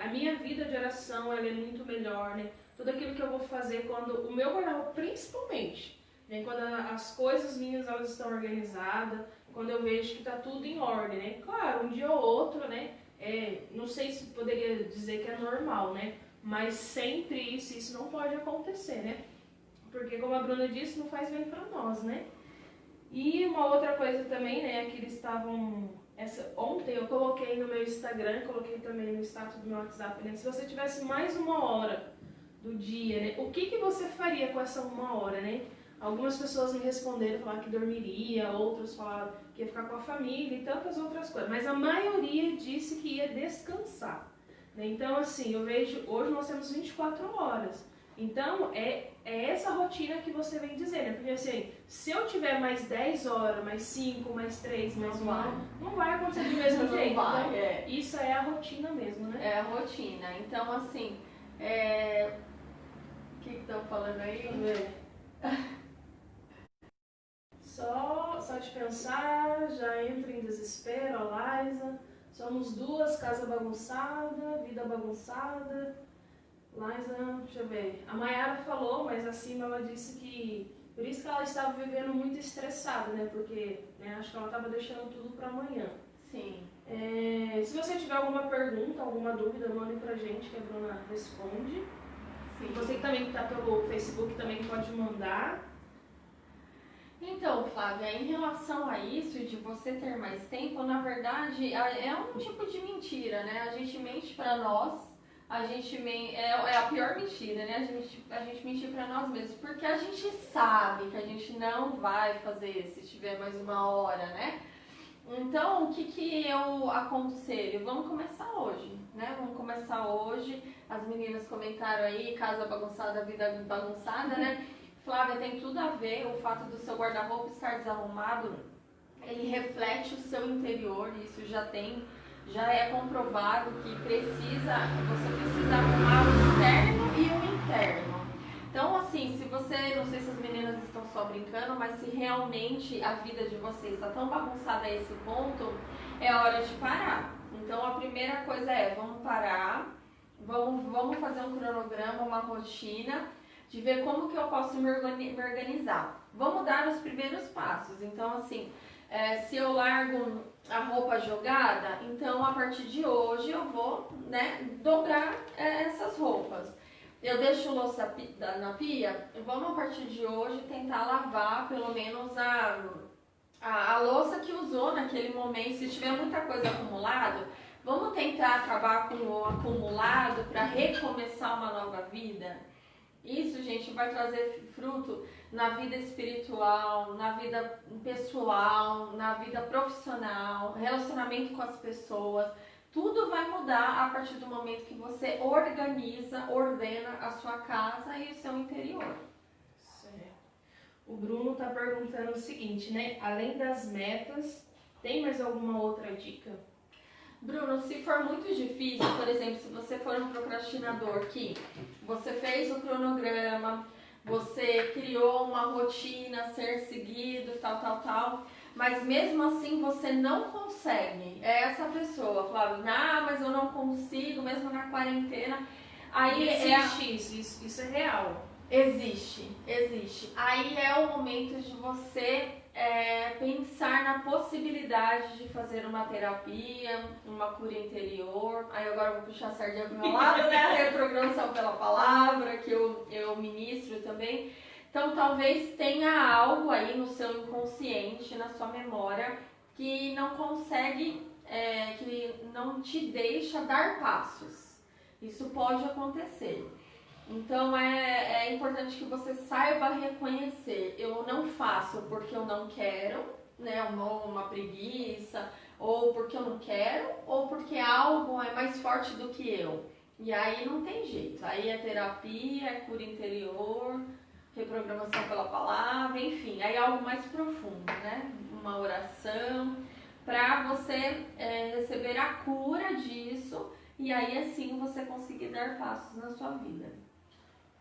a minha vida de oração, ela é muito melhor, né? Tudo aquilo que eu vou fazer quando... O meu guarda-roupa, principalmente, né? Quando as coisas minhas, elas estão organizadas, quando eu vejo que tá tudo em ordem, né? Claro, um dia ou outro, né? Não sei se poderia dizer que é normal, né? Mas sempre isso não pode acontecer, né? Porque, como a Bruna disse, não faz bem pra nós, né? E uma outra coisa também, né? Que eles estavam... Ontem eu coloquei no meu Instagram, coloquei também no status do meu WhatsApp, né? Se você tivesse mais uma hora do dia, né? O que você faria com essa uma hora, né? Algumas pessoas me responderam, falaram que dormiria, outros falaram que ia ficar com a família e tantas outras coisas. Mas a maioria disse que ia descansar, né? Então, assim, eu vejo... Hoje nós temos 24 horas. Então, é essa rotina que você vem dizer, né? Porque, assim, se eu tiver mais 10 horas, mais 5, mais 3, mais 1, não vai acontecer do mesmo jeito. Vai, então, isso é a rotina mesmo, né? É a rotina. Então, assim, o que estão falando aí? Só de pensar, já entra em desespero, a Liza. Somos duas, casa bagunçada, vida bagunçada. Liza, deixa eu ver. A Mayara falou, mas acima ela disse que... Por isso que ela estava vivendo muito estressada, né? Porque acho que ela estava deixando tudo para amanhã. Sim. Se você tiver alguma pergunta, alguma dúvida, mande pra gente que a Bruna responde. Sim. Você que também está pelo Facebook também pode mandar. Então, Flávia, em relação a isso de você ter mais tempo, na verdade é um tipo de mentira, né? A gente mente pra nós, é a pior mentira, né? A gente mentir pra nós mesmos, porque a gente sabe que a gente não vai fazer se tiver mais uma hora, né? Então, o que eu aconselho? Vamos começar hoje, né? Vamos começar hoje. As meninas comentaram aí, casa bagunçada, vida bagunçada, né? Flávia, tem tudo a ver o fato do seu guarda-roupa estar desarrumado, ele reflete o seu interior, isso já é comprovado que você precisa arrumar o externo e o interno. Então, assim, se você, não sei se as meninas estão só brincando, mas se realmente a vida de vocês está tão bagunçada a esse ponto, é hora de parar. Então, a primeira coisa é, vamos parar, vamos fazer um cronograma, uma rotina, de ver como que eu posso me organizar. Vamos dar os primeiros passos. Então, assim, se eu largo a roupa jogada, então a partir de hoje eu vou, né, dobrar essas roupas. Eu deixo louça na pia, vamos a partir de hoje tentar lavar pelo menos a louça que usou naquele momento. Se tiver muita coisa acumulada, vamos tentar acabar com o acumulado para recomeçar uma nova vida. Isso, gente, vai trazer fruto na vida espiritual, na vida pessoal, na vida profissional, relacionamento com as pessoas. Tudo vai mudar a partir do momento que você ordena a sua casa e o seu interior. Certo. O Bruno está perguntando o seguinte, né? Além das metas, tem mais alguma outra dica? Bruno, se for muito difícil, por exemplo, se você for um procrastinador que você fez o cronograma, você criou uma rotina a ser seguido, tal, mas mesmo assim você não consegue. É essa pessoa, Flávio, mas eu não consigo, mesmo na quarentena. Aí existe isso é real. Existe. Aí é o momento de você pensar na possibilidade de fazer uma terapia, uma cura interior. Aí agora eu vou puxar a sardinha pro meu lado, né? A reprogramação pela palavra, que eu ministro também. Então talvez tenha algo aí no seu inconsciente, na sua memória, que não consegue, que não te deixa dar passos. Isso pode acontecer. Então é importante que você saiba reconhecer. Eu não faço porque eu não quero, né? Uma preguiça, ou porque eu não quero, ou porque algo é mais forte do que eu. E aí não tem jeito. Aí é terapia, é cura interior, reprogramação pela palavra, enfim. Aí é algo mais profundo, né? Uma oração, para você receber a cura disso. E aí assim você conseguir dar passos na sua vida.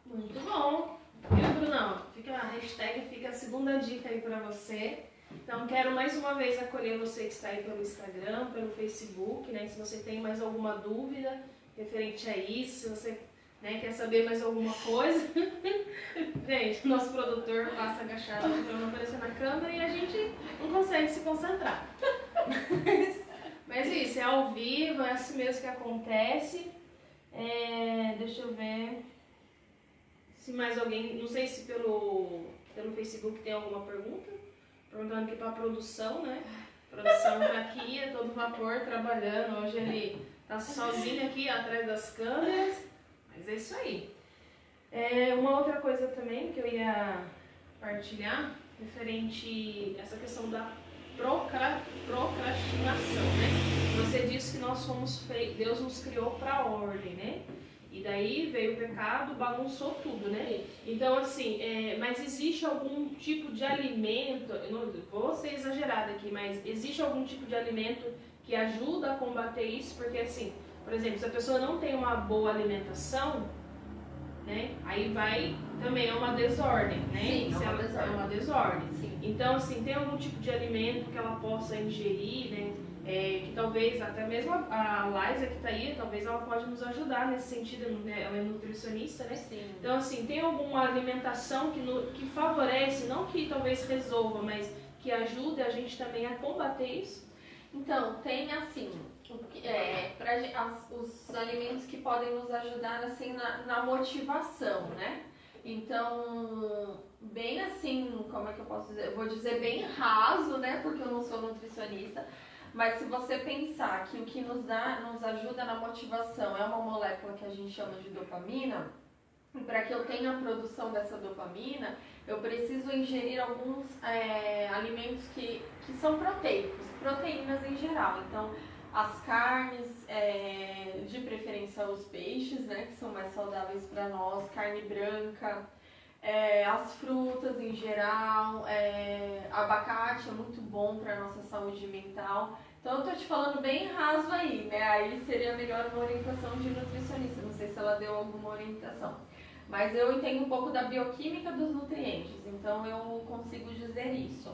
Muito bom. Viu, Brunão? Fica a hashtag, fica a segunda dica aí pra você. Então, quero mais uma vez acolher você que está aí pelo Instagram, pelo Facebook, né? Se você tem mais alguma dúvida referente a isso, se você quer saber mais alguma coisa. Gente, nosso produtor passa agachado para não aparecer na câmera e a gente não consegue se concentrar. Mas isso, é ao vivo, é assim mesmo que acontece. Deixa eu ver se mais alguém, não sei se pelo Facebook tem alguma pergunta. Perguntando aqui para a produção, né? Produção tá aqui, é todo vapor, trabalhando. Hoje ele tá sozinho aqui atrás das câmeras. Mas é isso aí. Uma outra coisa também que eu ia partilhar, referente a essa questão da procrastinação, né? Você disse que nós somos Deus nos criou para ordem, né? E daí veio o pecado, bagunçou tudo, né? Então, assim, mas existe algum tipo de alimento, eu não vou ser exagerada aqui, mas existe algum tipo de alimento que ajuda a combater isso? Porque, assim, por exemplo, se a pessoa não tem uma boa alimentação, né? Aí também é uma desordem, né? Sim, é uma desordem. Sim. Então, assim, tem algum tipo de alimento que ela possa ingerir, né? Que talvez, até mesmo a Laisa que está aí, talvez ela pode nos ajudar nesse sentido, né? Ela é nutricionista, né? Sim. Então, assim, tem alguma alimentação que favorece, não que talvez resolva, mas que ajude a gente também a combater isso? Então, tem assim, os alimentos que podem nos ajudar assim na motivação, né? Então, bem assim, como é que eu posso dizer? Eu vou dizer bem raso, né? Porque eu não sou nutricionista. Mas se você pensar que o que nos ajuda na motivação é uma molécula que a gente chama de dopamina, e para que eu tenha a produção dessa dopamina, eu preciso ingerir alguns alimentos que são proteicos, proteínas em geral. Então, as carnes, de preferência os peixes, né, que são mais saudáveis para nós, carne branca, as frutas em geral, abacate é muito bom para nossa saúde mental. Então eu tô te falando bem raso aí, né? Aí seria melhor uma orientação de nutricionista. Não sei se ela deu alguma orientação. Mas eu entendo um pouco da bioquímica dos nutrientes, então eu consigo dizer isso.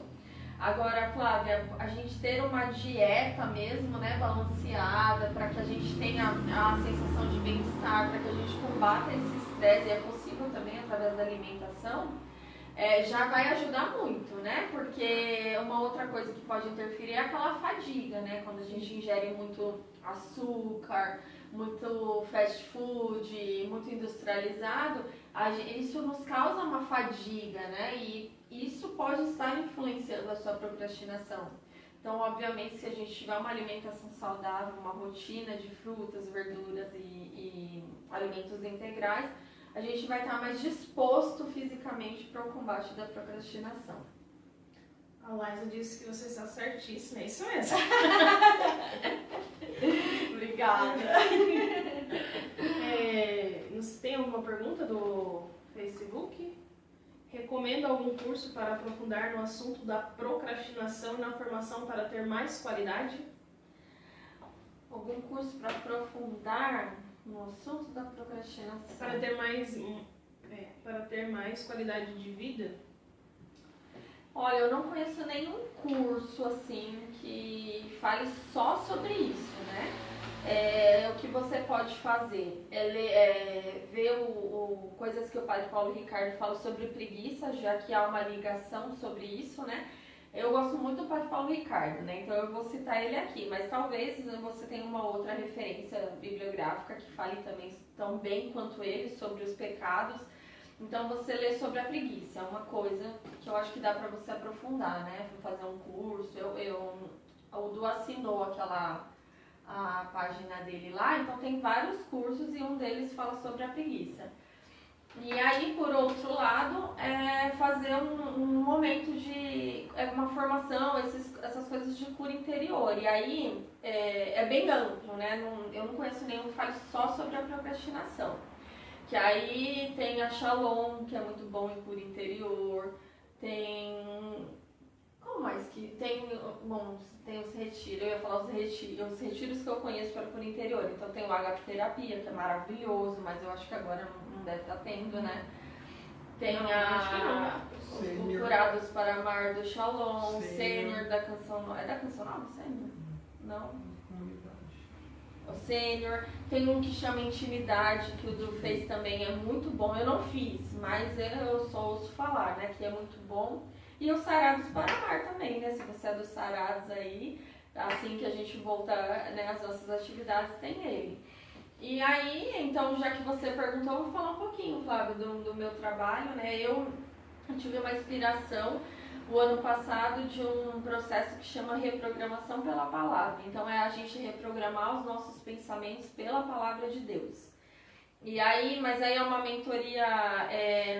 Agora, Flávia, a gente ter uma dieta mesmo, né, balanceada, para que a gente tenha a sensação de bem-estar, para que a gente combata esse estresse, e é possível também através da alimentação, já vai ajudar muito, né? Porque uma outra coisa que pode interferir é aquela fadiga, né? Quando a gente ingere muito açúcar, muito fast food, muito industrializado, isso nos causa uma fadiga, né? E isso pode estar influenciando a sua procrastinação. Então, obviamente, se a gente tiver uma alimentação saudável, uma rotina de frutas, verduras e alimentos integrais, a gente vai estar mais disposto fisicamente para o combate da procrastinação. A Laisa disse que você está certíssima, é isso mesmo. Obrigada. Tem alguma pergunta do Facebook? Recomenda algum curso para aprofundar no assunto da procrastinação e na formação para ter mais qualidade? Algum curso para aprofundar no assunto da procrastinação? Para ter mais qualidade de vida? Olha, eu não conheço nenhum curso assim que fale só sobre isso, né? O que você pode fazer é ver coisas que o Padre Paulo Ricardo fala sobre preguiça, já que há uma ligação sobre isso, né? Eu gosto muito do Padre Paulo Ricardo, né? Então eu vou citar ele aqui, mas talvez você tenha uma outra referência bibliográfica que fale também tão bem quanto ele sobre os pecados. Então você lê sobre a preguiça, é uma coisa que eu acho que dá para você aprofundar, né? Fazer um curso, o Du assinou a página dele lá, então tem vários cursos e um deles fala sobre a preguiça. E aí, por outro lado, fazer um momento de uma formação, essas coisas de cura interior. E aí é bem amplo, né? Eu não conheço nenhum que fale só sobre a procrastinação. Que aí tem a Shalom, que é muito bom em cura interior, tem... Como mais que tem? Bom, tem os retiros, eu ia falar os retiros que eu conheço para cura interior. Então tem o Agape-terapia, que é maravilhoso, mas eu acho que agora não deve estar tendo, né? Tem o Curados para Amar do Shalom, Sênior da Canção Nova. É da Canção Nova, Sênior? Não? O Sênior. Tem um que chama Intimidade, que o Du fez também, é muito bom. Eu não fiz, mas eu só ouço falar, né? Que é muito bom. E os Sarados para Amar também, né? Se você é dos Sarados aí, assim que a gente volta, né, às nossas atividades, tem ele. E aí, então, já que você perguntou, eu vou falar um pouquinho, Flávio, do meu trabalho, né? Eu tive uma inspiração o ano passado de um processo que chama reprogramação pela palavra. Então, é a gente reprogramar os nossos pensamentos pela palavra de Deus. E aí, mas aí é uma mentoria,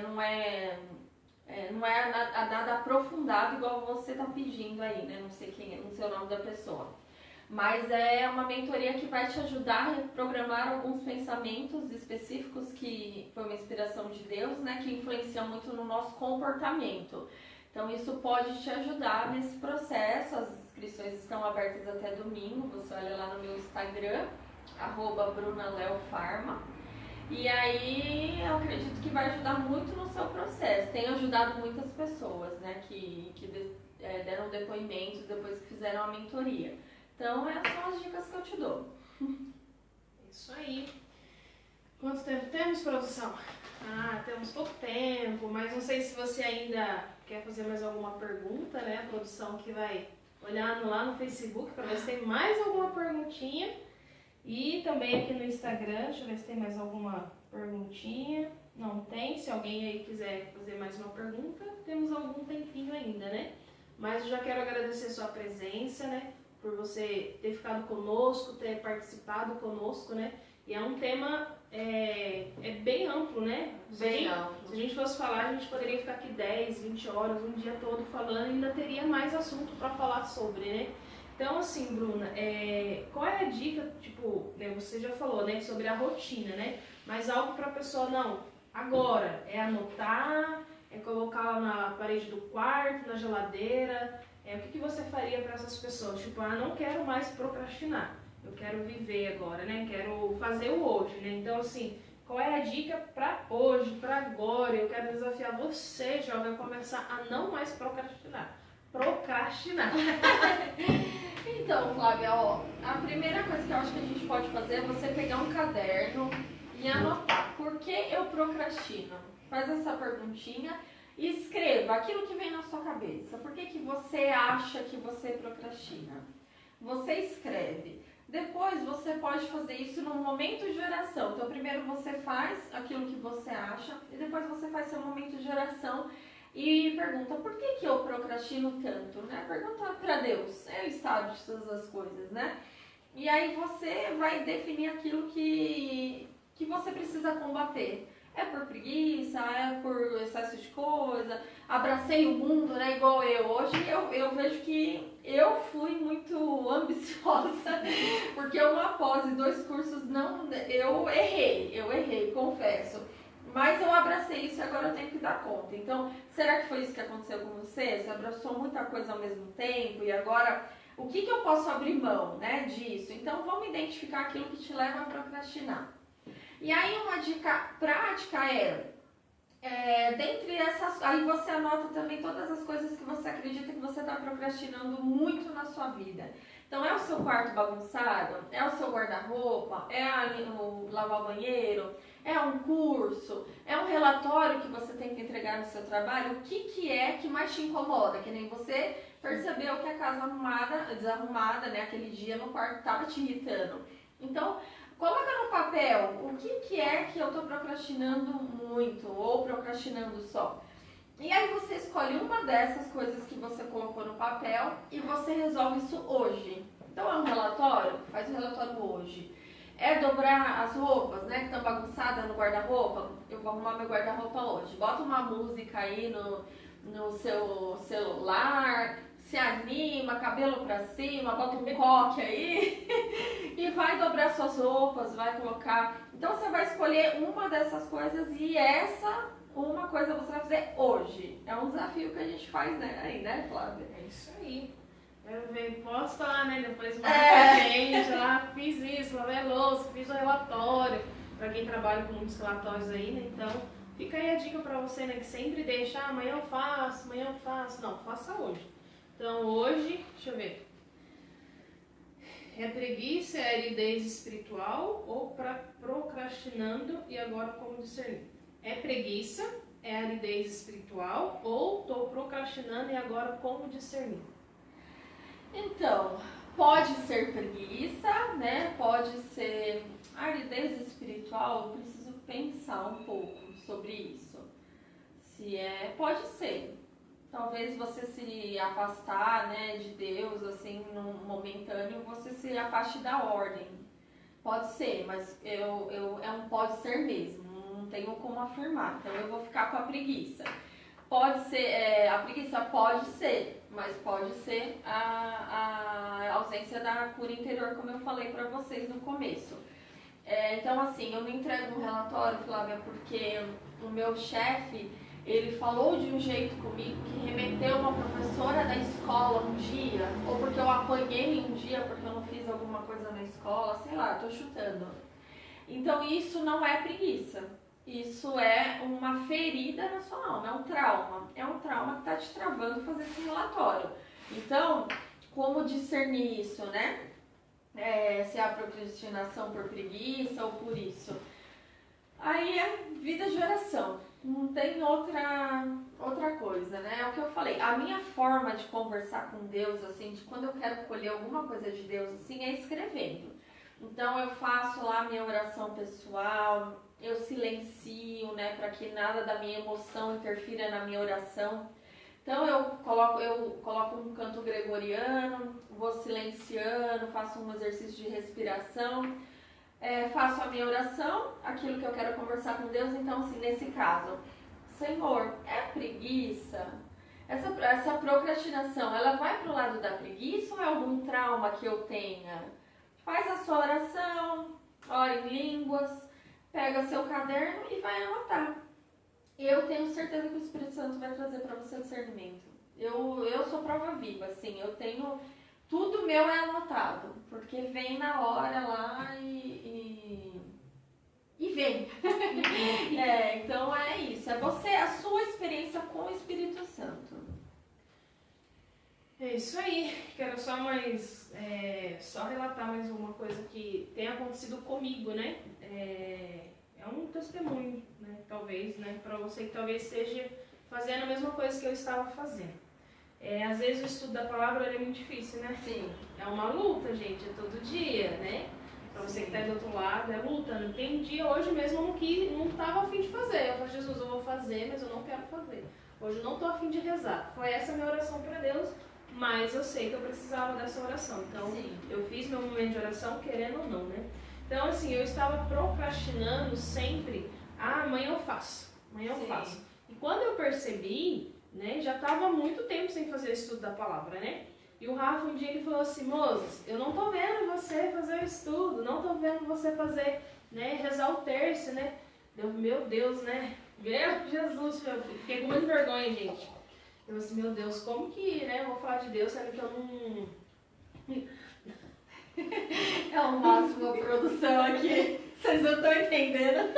não é nada aprofundado igual você está pedindo aí, né? Não sei quem é, não sei o nome da pessoa. Mas é uma mentoria que vai te ajudar a reprogramar alguns pensamentos específicos que foi uma inspiração de Deus, né? Que influenciam muito no nosso comportamento. Então isso pode te ajudar nesse processo. As inscrições estão abertas até domingo. Você olha lá no meu Instagram, @brunaleofarma. E aí eu acredito que vai ajudar muito no seu processo. Tem ajudado muitas pessoas, né, que deram depoimentos depois que fizeram a mentoria. Então essas são as dicas que eu te dou. Isso aí. Quanto tempo temos, produção? Temos pouco tempo, mas não sei se você ainda quer fazer mais alguma pergunta, né? A produção que vai olhar lá no Facebook para ver se tem mais alguma perguntinha. E também aqui no Instagram, deixa eu ver se tem mais alguma perguntinha. Não tem, se alguém aí quiser fazer mais uma pergunta, temos algum tempinho ainda, né? Mas eu já quero agradecer a sua presença, né? Por você ter ficado conosco, ter participado conosco, né? E é um tema bem amplo, né? Bem amplo. Se a gente fosse falar, a gente poderia ficar aqui 10, 20 horas, um dia todo falando e ainda teria mais assunto para falar sobre, né? Então, assim, Bruna, qual é a dica, tipo, né, você já falou, né, sobre a rotina, né? Mas algo para a pessoa, não, agora. É anotar, é colocar lá na parede do quarto, na geladeira. O que você faria para essas pessoas? Tipo, não quero mais procrastinar. Eu quero viver agora, né? Quero fazer o hoje, né? Então, assim, qual é a dica para hoje, para agora? Eu quero desafiar você, jovem, a começar a não mais procrastinar. Procrastinar. Então, Flávia, ó, a primeira coisa que eu acho que a gente pode fazer é você pegar um caderno e anotar. Por que eu procrastino? Faz essa perguntinha e escreva aquilo que vem na sua cabeça. Por que você acha que você procrastina? Você escreve. Depois você pode fazer isso num momento de oração. Então, primeiro você faz aquilo que você acha e depois você faz seu momento de oração e pergunta por que eu procrastino tanto, né? Pergunta para Deus, Ele sabe de todas as coisas, né? E aí você vai definir aquilo que você precisa combater. É por preguiça, é por excesso de coisa, abracei o mundo, né? Igual eu. Hoje eu vejo que eu fui muito ambiciosa, porque uma pós e 2 cursos eu errei, confesso. Mas eu abracei isso e agora eu tenho que dar conta. Então, será que foi isso que aconteceu com você? Você abraçou muita coisa ao mesmo tempo e agora o que eu posso abrir mão, né, disso? Então, vamos identificar aquilo que te leva a procrastinar. E aí, uma dica prática dentre essas, aí você anota também todas as coisas que você acredita que você está procrastinando muito na sua vida. Então, é o seu quarto bagunçado? É o seu guarda-roupa? É o lavar o banheiro? É um curso? É um relatório que você tem que entregar no seu trabalho? O que é que mais te incomoda? Que nem você percebeu que a casa desarrumada, né, aquele dia no quarto estava te irritando. Então, coloca no papel o que é que eu estou procrastinando muito ou procrastinando só. E aí você escolhe uma dessas coisas que você colocou no papel e você resolve isso hoje. Então é um relatório? Faz o relatório hoje. É dobrar as roupas, né, que estão bagunçadas no guarda-roupa? Eu vou arrumar meu guarda-roupa hoje. Bota uma música aí no seu celular, se anima, cabelo pra cima, bota um coque aí e vai dobrar suas roupas, vai colocar. Então você vai escolher uma dessas coisas e uma coisa você vai fazer hoje. É um desafio que a gente faz, né? Aí, né, Flávia? É isso aí. Quero ver, posta lá, né? Depois manda pra gente lá, fiz isso, lavei a louça, fiz o relatório. Pra quem trabalha com muitos relatórios aí, né? Então, fica aí a dica pra você, né? Que sempre deixa, amanhã eu faço, amanhã eu faço. Não, faça hoje. Então, hoje, deixa eu ver. É preguiça, é aridez espiritual ou procrastinando e agora como discernir? É preguiça, é aridez espiritual ou estou procrastinando e agora como discernir? Então, pode ser preguiça, né? Pode ser aridez espiritual. Eu preciso pensar um pouco sobre isso. Pode ser. Talvez você se afastar, né, de Deus, assim, num momentâneo, você se afaste da ordem. Pode ser, mas é um pode ser mesmo. Não tenho como afirmar. Então eu vou ficar com a preguiça. Pode ser, a preguiça pode ser, mas pode ser a ausência da cura interior, como eu falei para vocês no começo. Então, assim, eu não entrego um relatório, Flávia, porque o meu chefe, ele falou de um jeito comigo que remeteu uma professora da escola um dia, ou porque eu apanhei um dia porque eu não fiz alguma coisa na escola, sei lá, tô chutando. Então, isso não é preguiça. Isso é uma ferida na sua alma, é um trauma. É um trauma que está te travando fazer esse relatório. Então, como discernir isso, né? Se é a procrastinação por preguiça ou por isso. Aí é vida de oração. Não tem outra coisa, né? É o que eu falei. A minha forma de conversar com Deus, assim, de quando eu quero colher alguma coisa de Deus, assim, é escrevendo. Então, eu faço lá minha oração pessoal, eu silencio, né, para que nada da minha emoção interfira na minha oração. Então eu coloco um canto gregoriano, vou silenciando, faço um exercício de respiração, faço a minha oração, aquilo que eu quero conversar com Deus. Então, assim, nesse caso, Senhor, é preguiça? Essa procrastinação, ela vai para o lado da preguiça ou é algum trauma que eu tenha? Faz a sua oração, ora em línguas, pega seu caderno e vai anotar. Eu tenho certeza que o Espírito Santo vai trazer para você o discernimento. Eu sou prova viva, assim, eu tenho... Tudo meu é anotado, porque vem na hora lá e vem. Então é isso, é você, a sua experiência com o Espírito Santo. É isso aí, quero só relatar mais uma coisa que tem acontecido comigo, né? É um testemunho, né? Talvez, né? Para você que talvez esteja fazendo a mesma coisa que eu estava fazendo. Às vezes o estudo da palavra é muito difícil, né? Sim. É uma luta, gente, é todo dia, né? Pra você que tá do outro lado, é luta. Tem um dia, hoje mesmo, eu não estava afim de fazer. Eu falei, Jesus, eu vou fazer, mas eu não quero fazer. Hoje eu não tô afim de rezar. Foi essa a minha oração para Deus, mas eu sei que eu precisava dessa oração. Então, eu fiz meu momento de oração, querendo ou não, né? Então, assim, eu estava procrastinando sempre. Amanhã eu faço. Amanhã eu faço. E quando eu percebi, né, já estava há muito tempo sem fazer o estudo da palavra, né? E o Rafa um dia ele falou assim, Moses, eu não tô vendo você fazer o estudo, não tô vendo você fazer, né, rezar o terço, né? Meu Deus, né? Meu Jesus, eu fiquei com muita vergonha, gente. Eu falei assim, meu Deus, como que, né, eu vou falar de Deus, sendo que eu não... É o máximo a produção aqui, vocês não estão entendendo.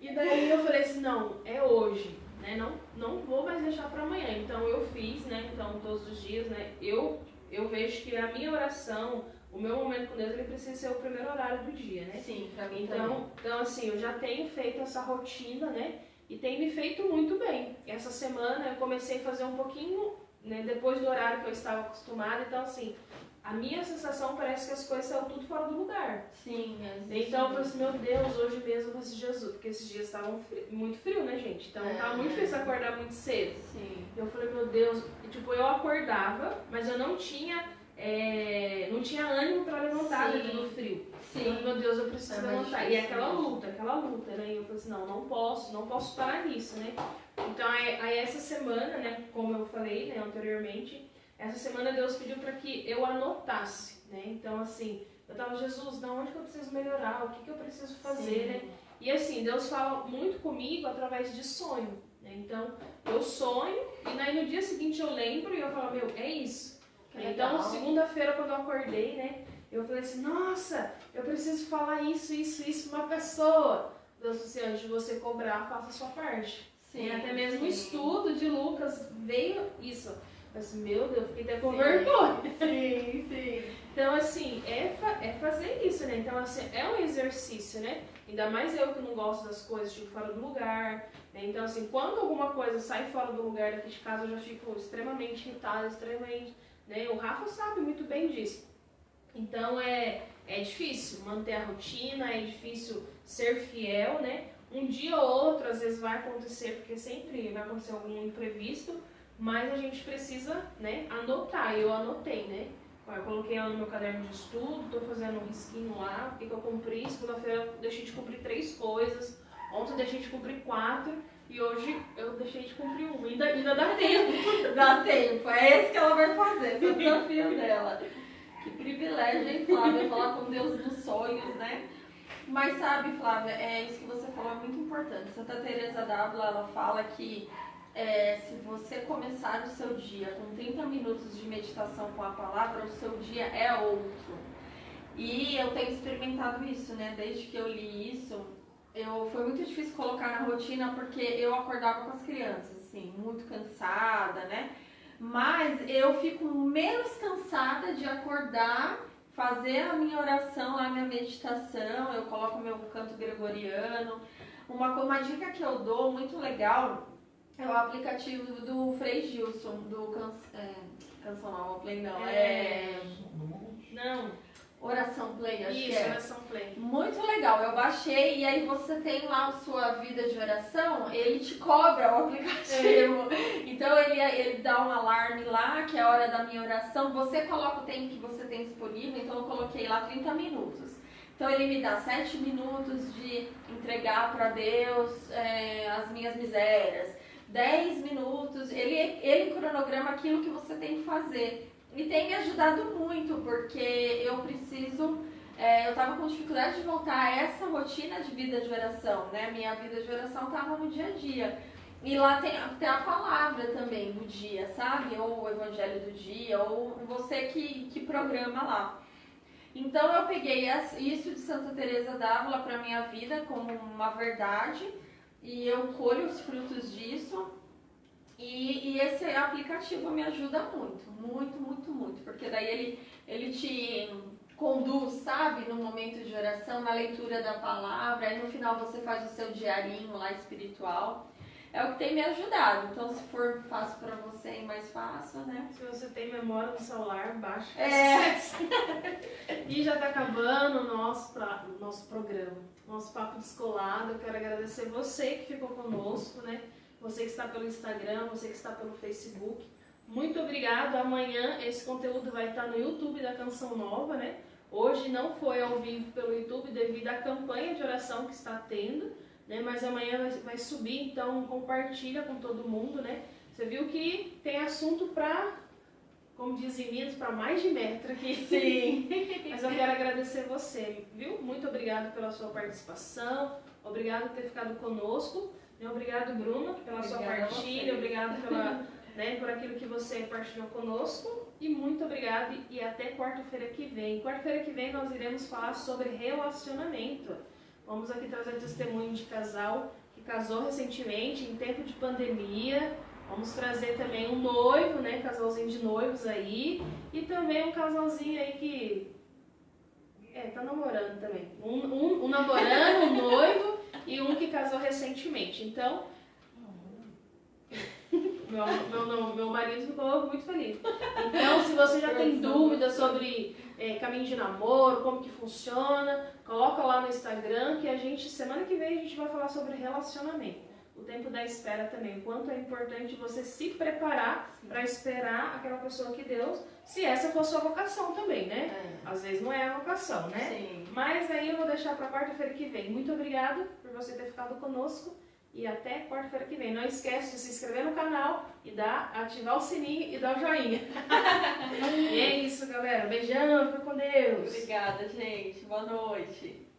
E daí eu falei assim, não, é hoje. Né, não vou mais deixar para amanhã. Então eu fiz, né? Então todos os dias, né? Eu vejo que a minha oração, o meu momento com Deus, ele precisa ser o primeiro horário do dia, né? Sim, para mim também. Então assim, eu já tenho feito essa rotina, né? E tem me feito muito bem. Essa semana eu comecei a fazer um pouquinho, né? Depois do horário que eu estava acostumada. Então assim, a minha sensação parece que as coisas são tudo fora do lugar. Sim, então eu falei assim, meu Deus, hoje mesmo eu falei assim, Jesus, porque esses dias estavam muito frio, né, gente? Então tava muito difícil acordar muito cedo. Sim. Eu falei, meu Deus, tipo, eu acordava, mas eu não tinha ânimo para levantar no frio. Sim. Então, meu Deus, eu preciso levantar. E aquela luta, né? E eu falei assim, não posso parar nisso, né? Então aí essa semana, né, como eu falei, né, anteriormente, essa semana Deus pediu para que eu anotasse, né? Então, assim, eu tava, Jesus, de onde que eu preciso melhorar? O que eu preciso fazer, né? E assim, Deus fala muito comigo através de sonho, né? Então, eu sonho e daí no dia seguinte eu lembro e eu falo, meu, é isso. Então, segunda-feira, quando eu acordei, né? Eu falei assim, nossa, eu preciso falar isso pra uma pessoa. Deus falou assim, antes de você cobrar, faça a sua parte. Sim, e até mesmo o estudo de Lucas veio isso. Mas, meu Deus, fiquei até com vergonha. Sim. Então, assim, é fazer isso, né? Então, assim, é um exercício, né? Ainda mais eu que não gosto das coisas, tipo, fora do lugar. Né? Então, assim, quando alguma coisa sai fora do lugar daqui de casa, eu já fico extremamente irritada, né? O Rafa sabe muito bem disso. Então, é difícil manter a rotina, é difícil ser fiel, né? Um dia ou outro, às vezes vai acontecer, porque sempre vai acontecer algum imprevisto, mas a gente precisa, né, anotar. Eu anotei, né? Eu coloquei ela no meu caderno de estudo, tô fazendo um risquinho lá, o que eu cumpri. Segunda-feira eu deixei de cumprir 3 coisas, ontem eu deixei de cumprir 4 e hoje eu deixei de cumprir 1. Ainda dá tempo. Dá tempo, é esse que ela vai fazer, esse é o desafio dela. Que privilégio, hein, Flávia, falar com Deus dos sonhos, né? Mas sabe, Flávia, isso que você falou é muito importante. Santa Teresa d'Ávila, ela fala que se você começar o seu dia com 30 minutos de meditação com a palavra, o seu dia é outro. E eu tenho experimentado isso, né? Desde que eu li isso, foi muito difícil colocar na rotina porque eu acordava com as crianças, assim, muito cansada, né? Mas eu fico menos cansada de acordar, fazer a minha oração, a minha meditação, eu coloco meu canto gregoriano. Uma dica que eu dou muito legal é o aplicativo do Frei Gilson, do Cancional Play, não, Não. Oração Play, acho que é. Isso, Oração Play. Muito legal, eu baixei e aí você tem lá a sua vida de oração, ele te cobra o aplicativo. Então ele dá um alarme lá, que é a hora da minha oração, você coloca o tempo que você tem disponível, então eu coloquei lá 30 minutos. Então ele me dá 7 minutos de entregar para Deus as minhas misérias, 10 minutos, ele cronograma aquilo que você tem que fazer. E tem me ajudado muito, porque eu preciso eu tava com dificuldade de voltar a essa rotina de vida de oração, né? Minha vida de oração tava no dia a dia. E lá tem a palavra também do dia, sabe? Ou o evangelho do dia, ou você que programa lá. Então eu peguei isso de Santa Teresa d'Ávila para minha vida como uma verdade e eu colho os frutos disso. E esse aplicativo me ajuda muito, muito, muito, muito, porque daí ele te conduz, sabe, no momento de oração, na leitura da palavra, aí no final você faz o seu diarinho lá espiritual. É o que tem me ajudado. Então, se for fácil para você e mais fácil, né? Se você tem memória no celular, baixa. É. E já está acabando o nosso programa, nosso Papo Descolado. Eu quero agradecer você que ficou conosco, né? Você que está pelo Instagram, você que está pelo Facebook. Muito obrigado. Amanhã esse conteúdo vai estar no YouTube da Canção Nova, né? Hoje não foi ao vivo pelo YouTube devido à campanha de oração que está tendo, né? Mas amanhã vai subir, então compartilha com todo mundo, né? Você viu que tem assunto para, como dizem Minas, para mais de metro aqui. Sim. Mas eu quero agradecer você, viu? Muito obrigado pela sua participação, obrigado por ter ficado conosco, né? Obrigado, Bruna, pela sua partilha, obrigado por aquilo que você partilhou conosco e muito obrigado e até quarta-feira que vem. Quarta-feira que vem nós iremos falar sobre relacionamento. Vamos aqui trazer testemunho de casal que casou recentemente, em tempo de pandemia. Vamos trazer também um noivo, né? Casalzinho de noivos aí. E também um casalzinho aí que tá namorando também. Um namorando, um noivo e um que casou recentemente. Então, meu marido ficou muito feliz. Então, se você já tem dúvidas sobre caminho de namoro, como que funciona, coloca lá no Instagram que semana que vem a gente vai falar sobre relacionamento. O tempo da espera também, o quanto é importante você se preparar para esperar aquela pessoa que Deus, se essa for sua vocação também, né? Às vezes não é a vocação, né? Sim. Mas aí eu vou deixar para quarta-feira que vem. Muito obrigado por você ter ficado conosco. E até quarta-feira que vem. Não esquece de se inscrever no canal e ativar o sininho e dar o joinha. E é isso, galera. Beijão, fica com Deus. Obrigada, gente. Boa noite.